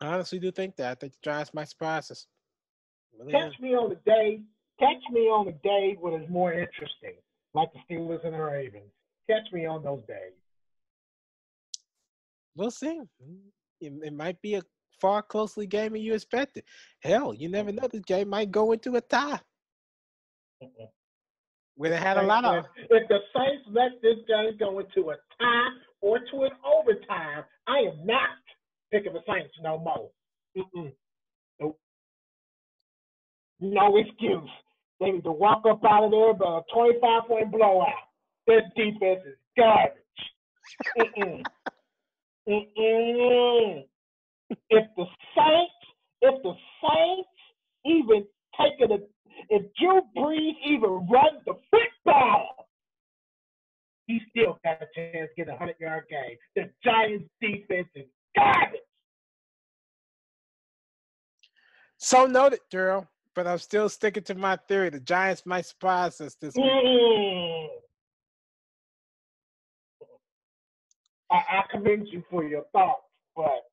I honestly do think that. I think the Giants might surprise us. Really Catch me on the day when it's more interesting, like the Steelers and the Ravens. Catch me on those days. We'll see. It might be a far closely game than you expected. Hell, you never know. This game might go into a tie. Where they had a lot of. If the Saints let this game go into a tie or to an overtime, I am not picking the Saints no more. Nope. No excuse. They need to walk up out of there by a 25-point blowout. Their defense is garbage. If the Saints even take it, if Drew Brees even runs the football, he still got a chance to get a 100-yard game. The Giants' defense is garbage. So noted, Darrell. But I'm still sticking to my theory. The Giants might surprise us this week. I commend you for your thoughts, but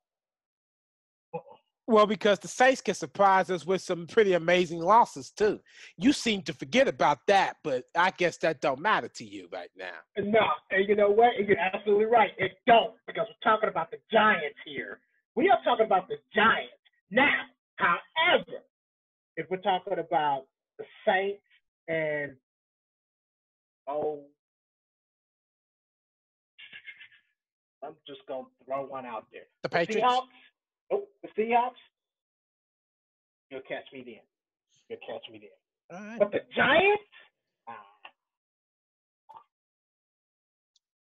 well, because the Saints can surprise us with some pretty amazing losses too. You seem to forget about that, but I guess that don't matter to you right now. No, and you know what? You're absolutely right. It don't, because we're talking about the Giants here. We are talking about the Giants now. However, if we're talking about the Saints and I'm just gonna throw one out there. The Patriots. The Seahawks. You'll catch me then. All right. But the Giants.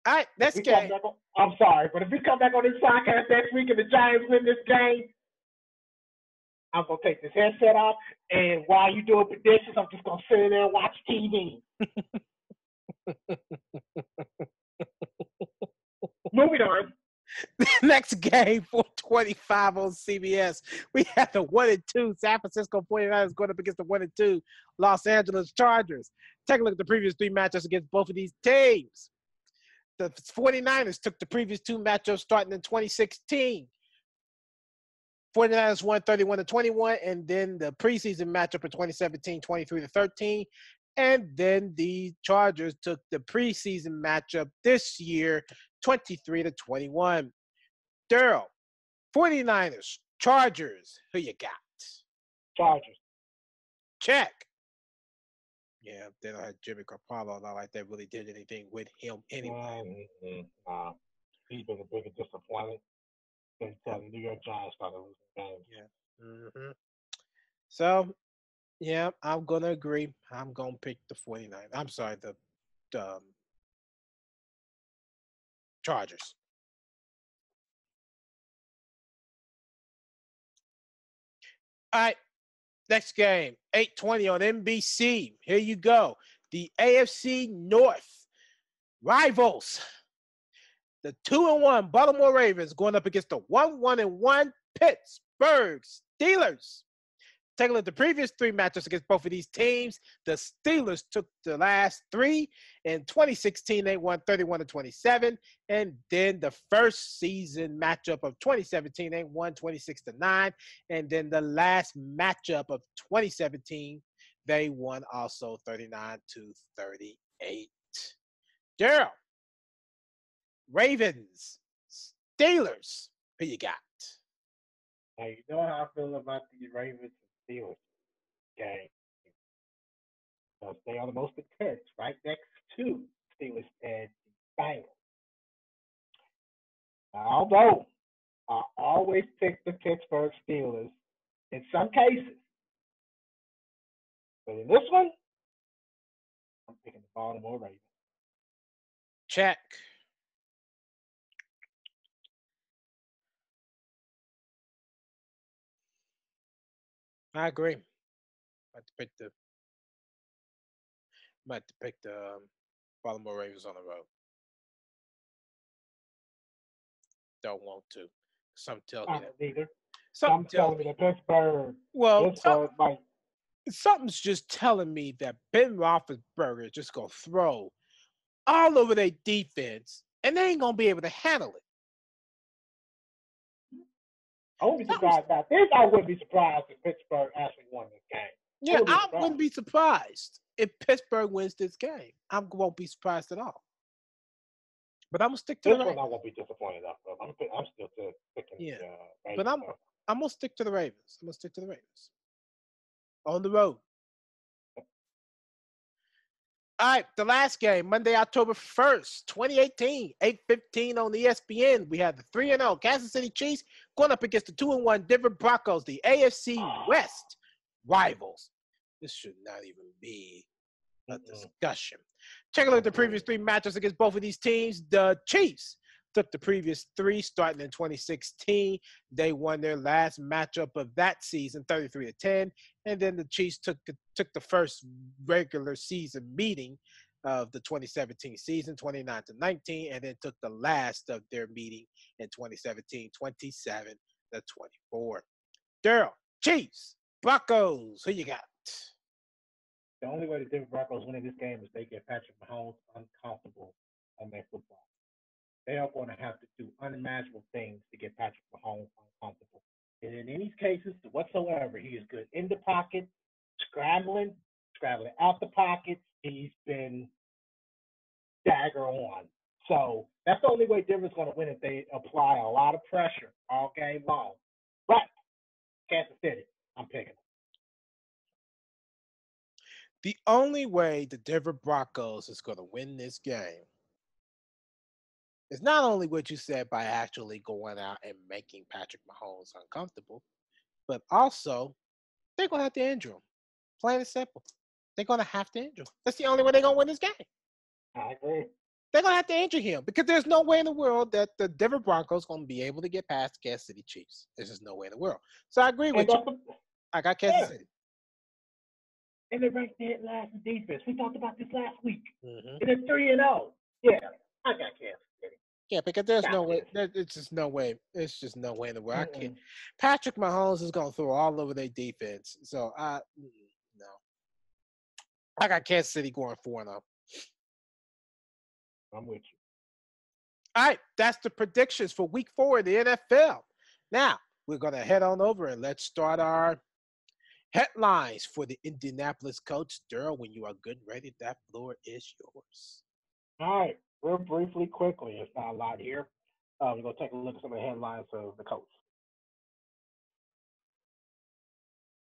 All right, next game. I'm sorry, but if we come back on this podcast next week and the Giants win this game, I'm going to take this headset off, and while you doing predictions, I'm just going to sit there and watch TV. Moving on. Next game, 425 on CBS. We have the 1-2 San Francisco 49ers going up against the 1-2 Los Angeles Chargers. Take a look at the previous three matchups against both of these teams. The 49ers took the previous two matchups starting in 2016. 49ers won 31-21, and then the preseason matchup in 2017, 23-13. And then the Chargers took the preseason matchup this year, 23-21. Darrell, 49ers, Chargers, who you got? Chargers. Check. Yeah, they don't have Jimmy Garoppolo. Not like they really did anything with him anyway. He's been a bigger disappointment than the New York Giants started losing games. Yeah. Mm-hmm. So, yeah, I'm going to agree. I'm going to pick the 49ers. I'm sorry, the Chargers. All right, next game, 8:20 on NBC. Here you go. The AFC North rivals. The 2-1 Baltimore Ravens going up against the 1-1 Pittsburgh Steelers. Taking a look at the previous three matchups against both of these teams, the Steelers took the last three. In 2016, they won 31-27. And then the first season matchup of 2017, they won 26-9. And then the last matchup of 2017, they won also 39-38. Darrell, Ravens, Steelers, who you got? Now, you know how I feel about the Ravens and Steelers game. They are the most intense, right next to Steelers and the Bengals. Although I always pick the Pittsburgh Steelers in some cases, but in this one, I'm picking the Baltimore Ravens. Check. I agree. Might have to pick the Baltimore Ravens on the road. don't want to. Some tell I me don't that. either. Something I'm tells telling me. you that Well, Pittsburgh might. something's just telling me that Ben Roethlisberger is just gonna throw all over their defense, and they ain't gonna be able to handle it. I wouldn't be Something's, surprised about this. I wouldn't be surprised if Pittsburgh actually won this game. yeah, Wouldn't be I wouldn't surprised. be surprised if Pittsburgh wins this game. I won't be surprised at all. But I'm gonna stick to This the one I Ravens. won't be disappointed though. I'm still picking Yeah, the but Ravens. I'm gonna stick to the Ravens. I'm gonna stick to the Ravens on the road. All right, the last game, Monday, October 1st, 2018, 8:15 on ESPN. We have the 3-0 Kansas City Chiefs going up against the 2-1 Denver Broncos, the AFC West rivals. This should not even be a discussion. Take a look at the previous three matchups against both of these teams. The Chiefs took the previous three, starting in 2016. They won their last matchup of that season, 33-10, and then the Chiefs took the first regular season meeting of the 2017 season, 29-19, and then took the last of their meeting in 2017, 27-24. Darrell, Chiefs, Broncos, who you got? The only way the Denver Broncos win this game is they get Patrick Mahomes uncomfortable on their football. They are going to have to do unimaginable things to get Patrick Mahomes uncomfortable. And in any cases whatsoever, he is good in the pocket, scrambling out the pocket. He's been dagger on. So that's the only way Denver's going to win if they apply a lot of pressure all game long. But Kansas City, I'm picking them. The only way the Denver Broncos is going to win this game is not only what you said by actually going out and making Patrick Mahomes uncomfortable, but also they're going to have to injure him. Plain and simple. They're going to have to injure him. That's the only way they're going to win this game. I agree. They're going to have to injure him because there's no way in the world that the Denver Broncos are going to be able to get past the Kansas City Chiefs. There's just no way in the world. So I agree with you. I got Kansas City. And they're ranked dead last in defense. We talked about this last week. Mm-hmm. And they're 3-0. Yeah, I got Kansas City. Yeah, because there's no way. It's just no way. It's just no way in the world. I can't. Patrick Mahomes is going to throw all over their defense. So no. I got Kansas City going 4-0. I'm with you. All right, that's the predictions for Week 4 in the NFL. Now we're going to head on over and let's start our headlines for the Indianapolis Colts. Darrell, when you are good and ready, that floor is yours. All right, real briefly, quickly. It's not a lot here. We're going to take a look at some of the headlines of the Colts.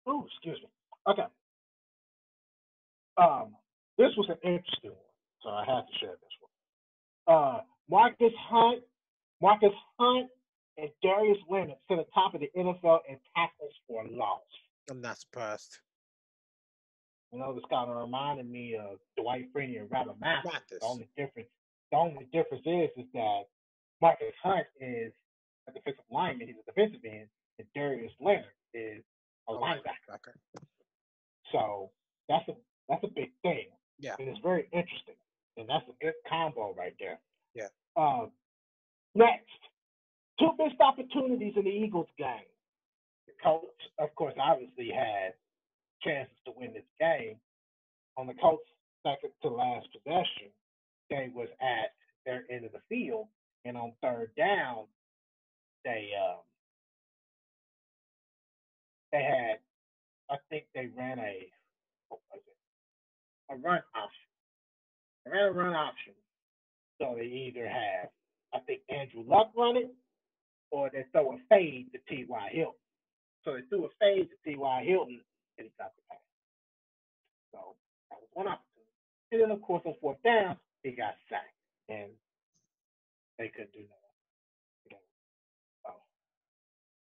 Oh, excuse me. Okay. This was an interesting one, so I have to share this one. Marcus Hunt, and Darius Leonard to the top of the NFL in tackles for loss. I'm not surprised. You know, this kind of reminded me of Dwight Freeney and Robert Mathis. The only difference is that Marcus Hunt is a defensive lineman. He's a defensive end, and Darius Leonard is a linebacker. So that's a big thing. Yeah. And it's very interesting. And that's a good combo right there. Yeah. Next, 2 missed opportunities in the Eagles game. The Colts, of course, obviously had chances to win this game. On the Colts' second to last possession, they was at their end of the field, and on third down, they had, I think they ran a run option. They ran a run option, so they either have, I think, Andrew Luck run it, or they throw a fade to T.Y. Hilton. So they threw a fade to T.Y. Hilton, and he got the pass. So that was one opportunity. And then, of course, on fourth down, he got sacked, and they couldn't do nothing. So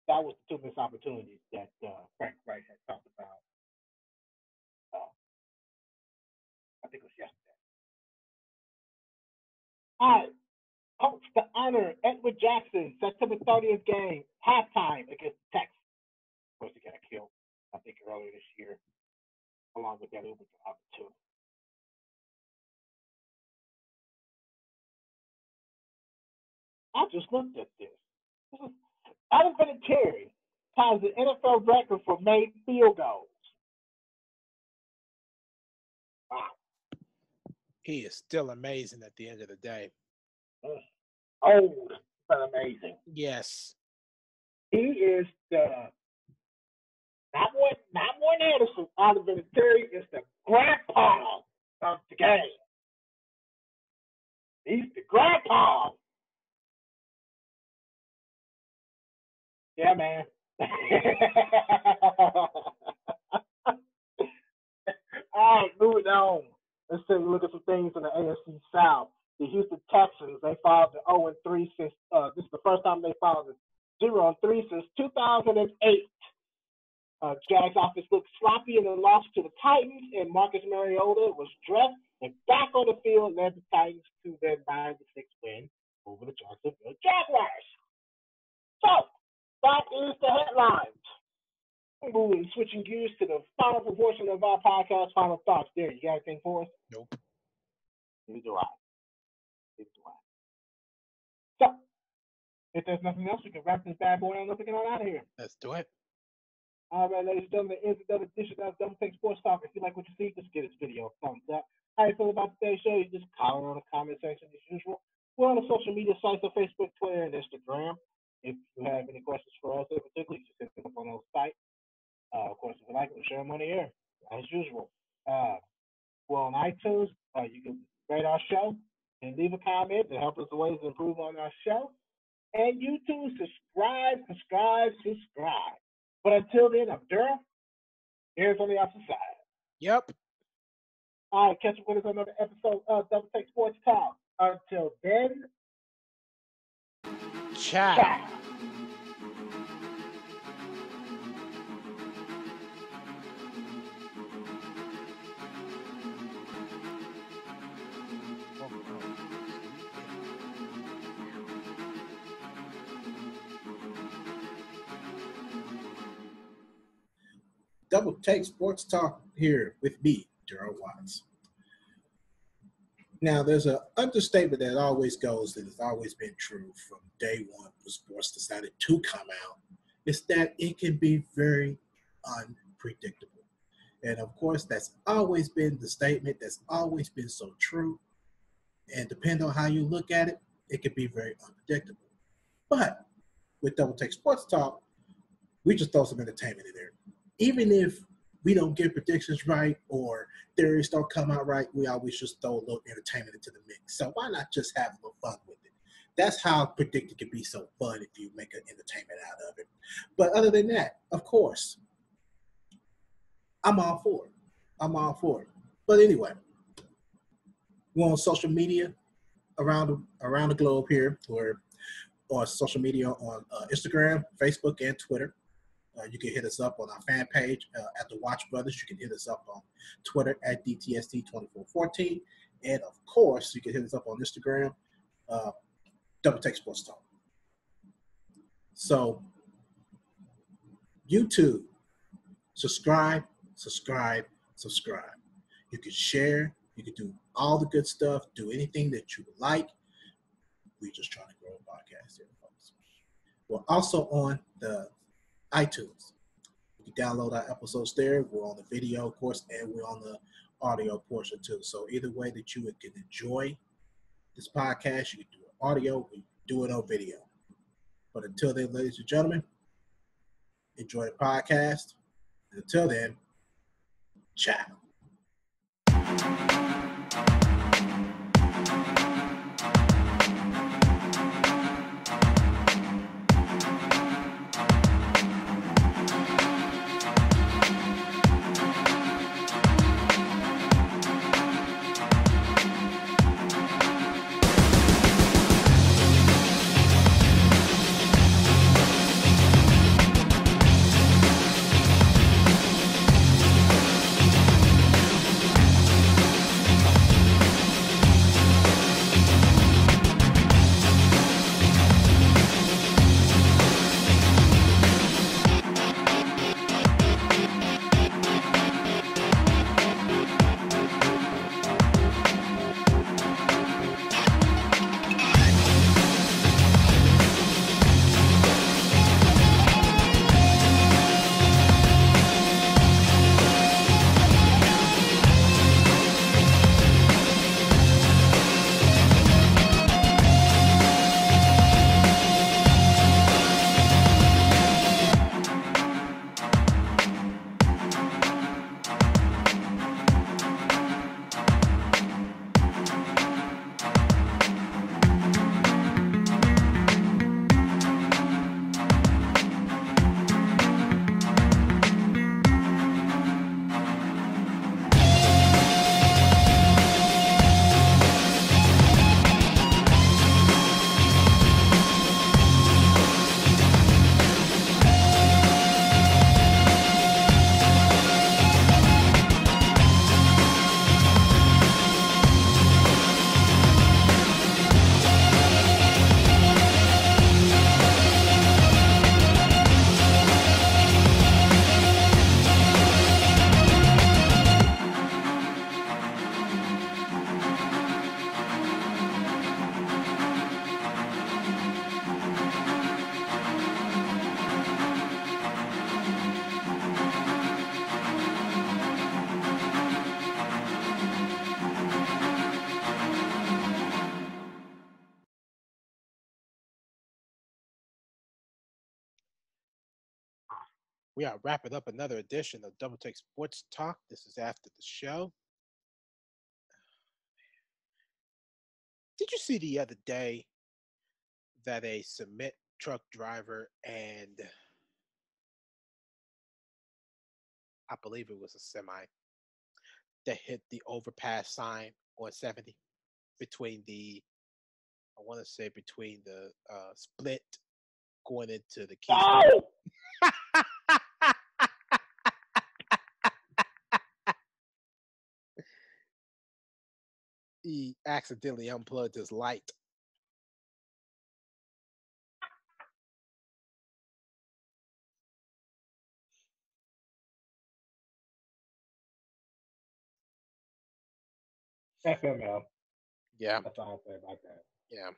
that was the 2 missed opportunities that Frank Wright had talked about. I think it was yesterday. All right. Colts to honor Edward Jackson, September 30th game, halftime against the Texans. Of course, he got killed, I think, earlier this year, along with that Uber driver, too. I just looked at this. Adam Vinatieri ties the NFL record for made field goals. Wow. He is still amazing at the end of the day. Old, but amazing. Yes. He is the not one Anderson. Adam Vinatieri is the grandpa of the game. He's the grandpa. Yeah, man. All right, moving on. Let's take a look at some things in the AFC South. The Houston Texans, they filed the 0-3 since this is the first time they filed the 0-3 since 2008. Jags offense looked sloppy in the loss to the Titans, and Marcus Mariota was dressed and back on the field, led the Titans to their 9-6 win over the Jacksonville Jaguars. So, that is the headlines. Moving, switching gears to the final portion of our podcast, final thoughts. There, you got anything for us? Nope. Neither do I. So, if there's nothing else, we can wrap this bad boy on up and get on out of here. Let's do it. All right, ladies and gentlemen, it's another edition of Double Take Sports Talk. If you like what you see, just give this video a thumbs up. How you feel about today's show? You just comment on the comment section as usual. We're on the social media sites of Facebook, Twitter, and Instagram. If you have any questions for us in particular, just hit them up on those sites. Of course, if you like it, we'll share them on the air, as usual. We're on iTunes. You can rate our show and leave a comment to help us ways to improve on our show. And YouTube, subscribe. But until then, I'm Darrell. Here's on the opposite side. Yep. All right, catch up with us on another episode of Double Take Sports Talk. Until then, Ciao. Double Take Sports Talk here with me, Darrell Watts. Now, there's an understatement that always goes, that has always been true from day one when sports decided to come out, is that it can be very unpredictable. And of course, that's always been the statement, that's always been so true. And depending on how you look at it, it can be very unpredictable. But with Double Take Sports Talk, we just throw some entertainment in there. Even if we don't get predictions right or theories don't come out right, we always just throw a little entertainment into the mix. So why not just have a little fun with it? That's how predicting can be so fun if you make an entertainment out of it. But other than that, of course, I'm all for it. But anyway, we're on social media around the globe here. We're on social media on Instagram, Facebook, and Twitter. You can hit us up on our fan page at the Watch Brothers. You can hit us up on Twitter at DTST2414. And, of course, you can hit us up on Instagram, Double Take Sports Talk. So, YouTube, subscribe. You can share. You can do all the good stuff. Do anything that you like. We're just trying to grow a podcast here, folks. We're also on the iTunes. You can download our episodes there. We're on the video, of course, and we're on the audio portion too. So either way that you can enjoy this podcast, you can do it audio, we do it on video. But until then, ladies and gentlemen, enjoy the podcast. And until then, ciao. We are wrapping up another edition of Double Take Sports Talk. This is after the show. Did you see the other day that a cement truck driver and I believe it was a semi that hit the overpass sign on 70 between the, I want to say between the split going into the Keystone? Oh! He accidentally unplugged his light. FML. Yeah. That's all I'll say about that. Yeah.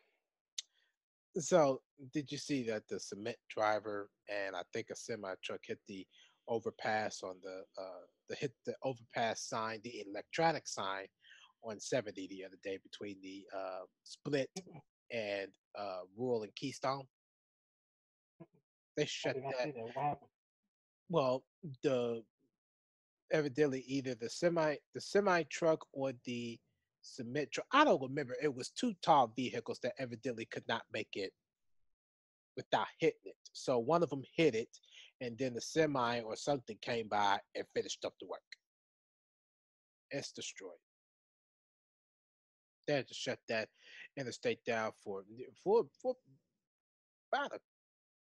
So, did you see that the cement driver and I think a semi truck hit the overpass on the overpass sign, the electronic sign on 70 the other day between the split and Rural and Keystone? They I shut did not that. see that. What happened? Well, the evidently either the semi truck or the cement truck. I don't remember. It was two tall vehicles that evidently could not make it without hitting it. So one of them hit it, and then the semi or something came by and finished up the work. It's destroyed. They had to shut that interstate down for about a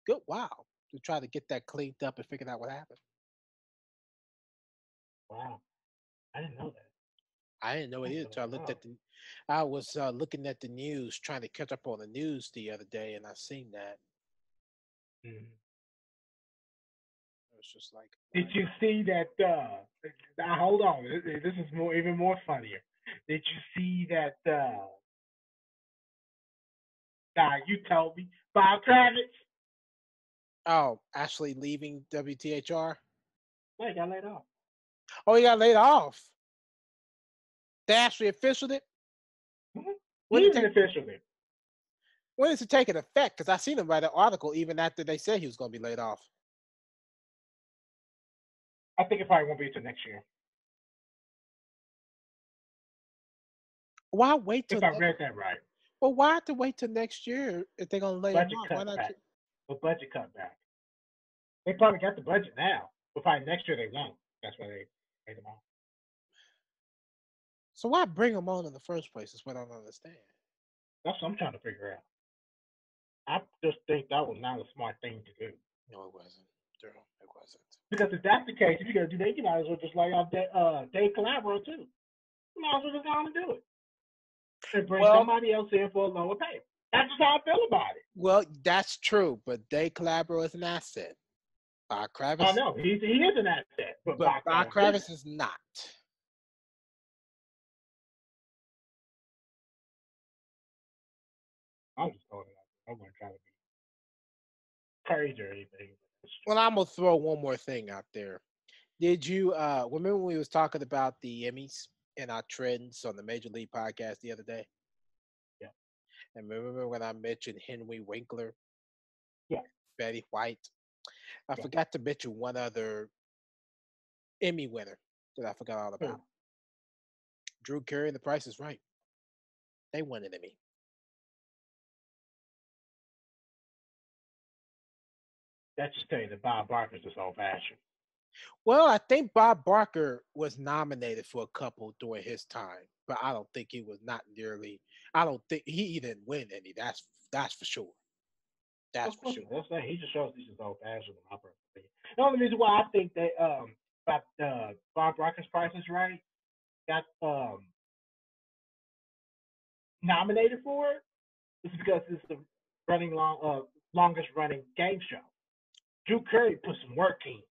good while to try to get that cleaned up and figure out what happened. Wow. I didn't know that. I didn't know it either until I looked at I was looking at the news, trying to catch up on the news the other day, and I seen that. Mm-hmm. It was just like, Did you see that? Now hold on. This is even more funnier. Did you see that? You told me Bob Travis. oh, actually leaving WTHR? No, he got laid off. Oh, he got laid off. They actually officialed it? Mm-hmm. When Even officially. When is it taking effect? Because I seen him write an article even after they said he was going to be laid off. I think it probably won't be until next year. Why wait till? If I read that right. Well, why have to wait till next year if they're going to lay him off? Why not? A budget cutback. They probably got the budget now, but probably next year they won't. That's why they laid him off. So why bring him on in the first place? Is what I don't understand. That's what I'm trying to figure out. I just think that was not a smart thing to do. No, it wasn't. Darrell, it wasn't. Because if that's the case, if you're going to do that, you might as well just lay off Dave Calabro too. You might as well just go on and do it. And bring somebody else in for a lower pay. That's just how I feel about it. Well, that's true, but Dave Calabro is an asset. Bob Kravis. I know, he is an asset. But Bob Kravis is not. I'm just throwing it out there. I'm not trying to be crazy or anything. Well, I'm gonna throw one more thing out there. Did you remember when we was talking about the Emmys and our trends on the Major League podcast the other day? Yeah. And remember when I mentioned Henry Winkler? Yeah. Betty White. I forgot to mention one other Emmy winner that I forgot all about. Drew Carey and The Price is Right. They won an Emmy. That's just saying that Bob Barker's just old-fashioned. Well, I think Bob Barker was nominated for a couple during his time, but I don't think he was not nearly. I don't think he didn't win any. That's for sure. That's for sure. That's he just shows he's just old-fashioned in my personal opinion. The only reason why I think that Bob Barker's Price is Right got nominated for it is because it's the longest running game show. Drew Carey put some work in.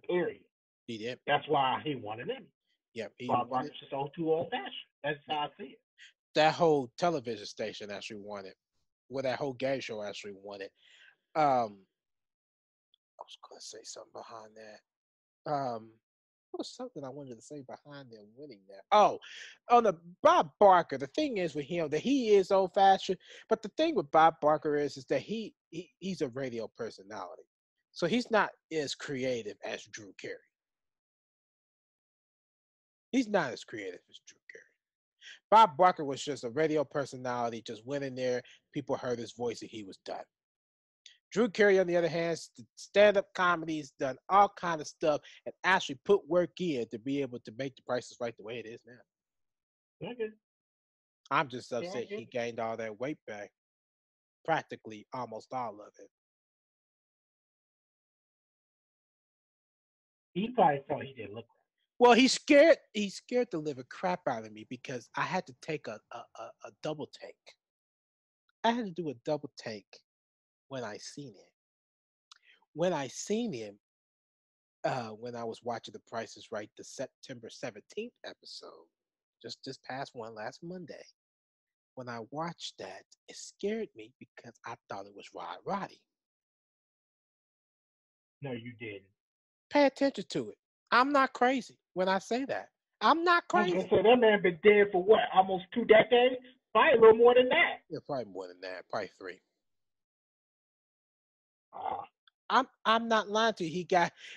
Period. He did. That's why he won an Emmy. Yeah, Bob Barker's just too old-fashioned. That's how I see it. That whole television station actually won it. Well, that whole game show actually won it. I was going to say something behind that. What was something I wanted to say behind them winning that? Oh, on the Bob Barker, the thing is with him that he is old-fashioned, but the thing with Bob Barker is that he's a radio personality. So he's not as creative as Drew Carey. He's not as creative as Drew Carey. Bob Barker was just a radio personality, just went in there, people heard his voice, and he was done. Drew Carey, on the other hand, stand-up comedies, done all kind of stuff, and actually put work in to be able to make the prices right the way it is now. Okay. I'm just upset he gained all that weight back, practically almost all of it. He probably thought he didn't look right. Well, he's scared the living crap out of me because I had to take a double take. I had to do a double take when I seen him. When I seen him, when I was watching The Price is Right, the September 17th episode, just this past one last Monday. When I watched that, it scared me because I thought it was Roddy. No, you didn't. Pay attention to it. I'm not crazy when I say that. I'm not crazy. I was gonna say that man been dead for what? Almost 2 decades? Probably a little more than that. Yeah, probably more than that. Probably 3. Uh, I'm not lying to you.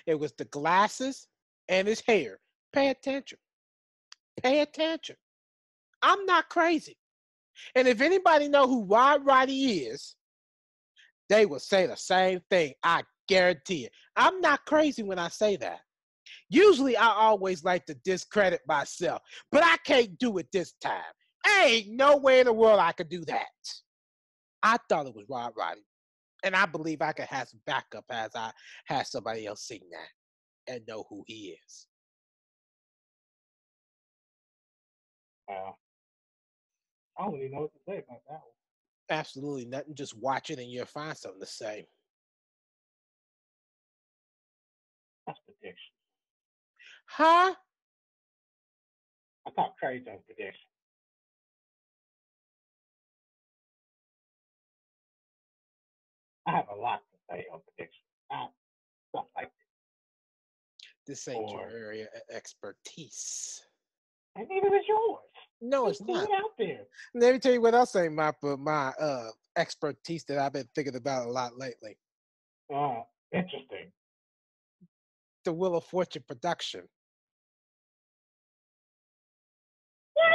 It was the glasses and his hair. Pay attention. Pay attention. I'm not crazy. And if anybody know who Roddy is, they will say the same thing. I guarantee it. I'm not crazy when I say that. Usually I always like to discredit myself, but I can't do it this time. Ain't no way in the world I could do that. I thought it was Roddy. And I believe I could have some backup as I had somebody else sing that and know who he is. I don't even know what to say about that one. Absolutely nothing. Just watch it and you'll find something to say. That's prediction. Huh? I thought crazy on prediction. I have a lot to say on prediction. Stuff like this. This ain't your area of expertise. And neither is yours. No, it's Just not. put it out there. Let me tell you what else ain't my expertise that I've been thinking about a lot lately. Interesting. The Wheel of Fortune production. What?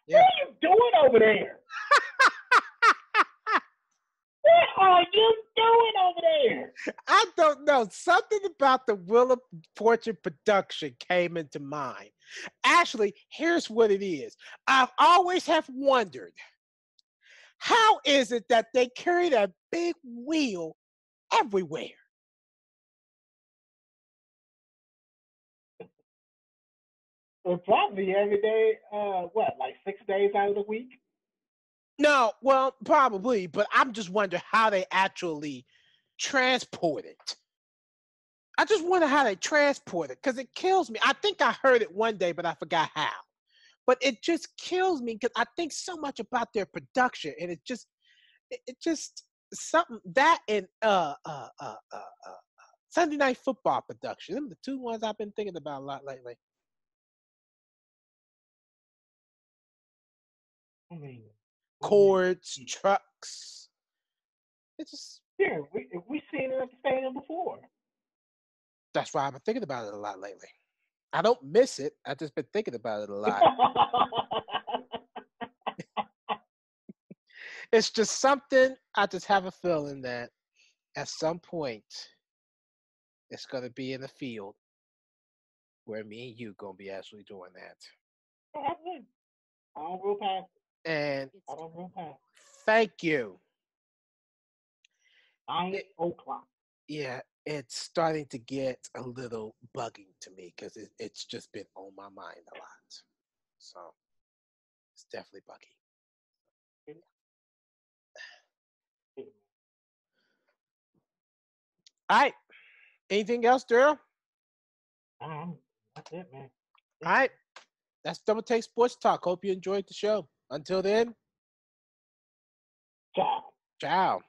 Yeah. What are you doing over there? What are you doing over there? I don't know. Something about the Wheel of Fortune production came into mind. Actually, here's what it is. I've always have wondered, how is it that they carry that big wheel everywhere? Well, probably every day, like 6 days out of the week? No, well, probably, but I'm just wondering how they actually transport it. I just wonder how they transport it because it kills me. I think I heard it one day, but I forgot how. But it just kills me because I think so much about their production, and it just something that and Sunday Night Football production. Them are the two ones I've been thinking about a lot lately. I mean, cords, trucks. It's just we seen it at the stadium before. That's why I've been thinking about it a lot lately. I don't miss it. I've just been thinking about it a lot. It's just something, I just have a feeling that at some point it's going to be in the field where me and you going to be actually doing that. I don't go past it. And I don't go past it. Thank you. 9 o'clock. Yeah, it's starting to get a little bugging to me because it's just been on my mind a lot. So it's definitely buggy. All right. Anything else, Darrell? That's it, man. All right. That's Double Take Sports Talk. Hope you enjoyed the show. Until then, Ciao. ciao.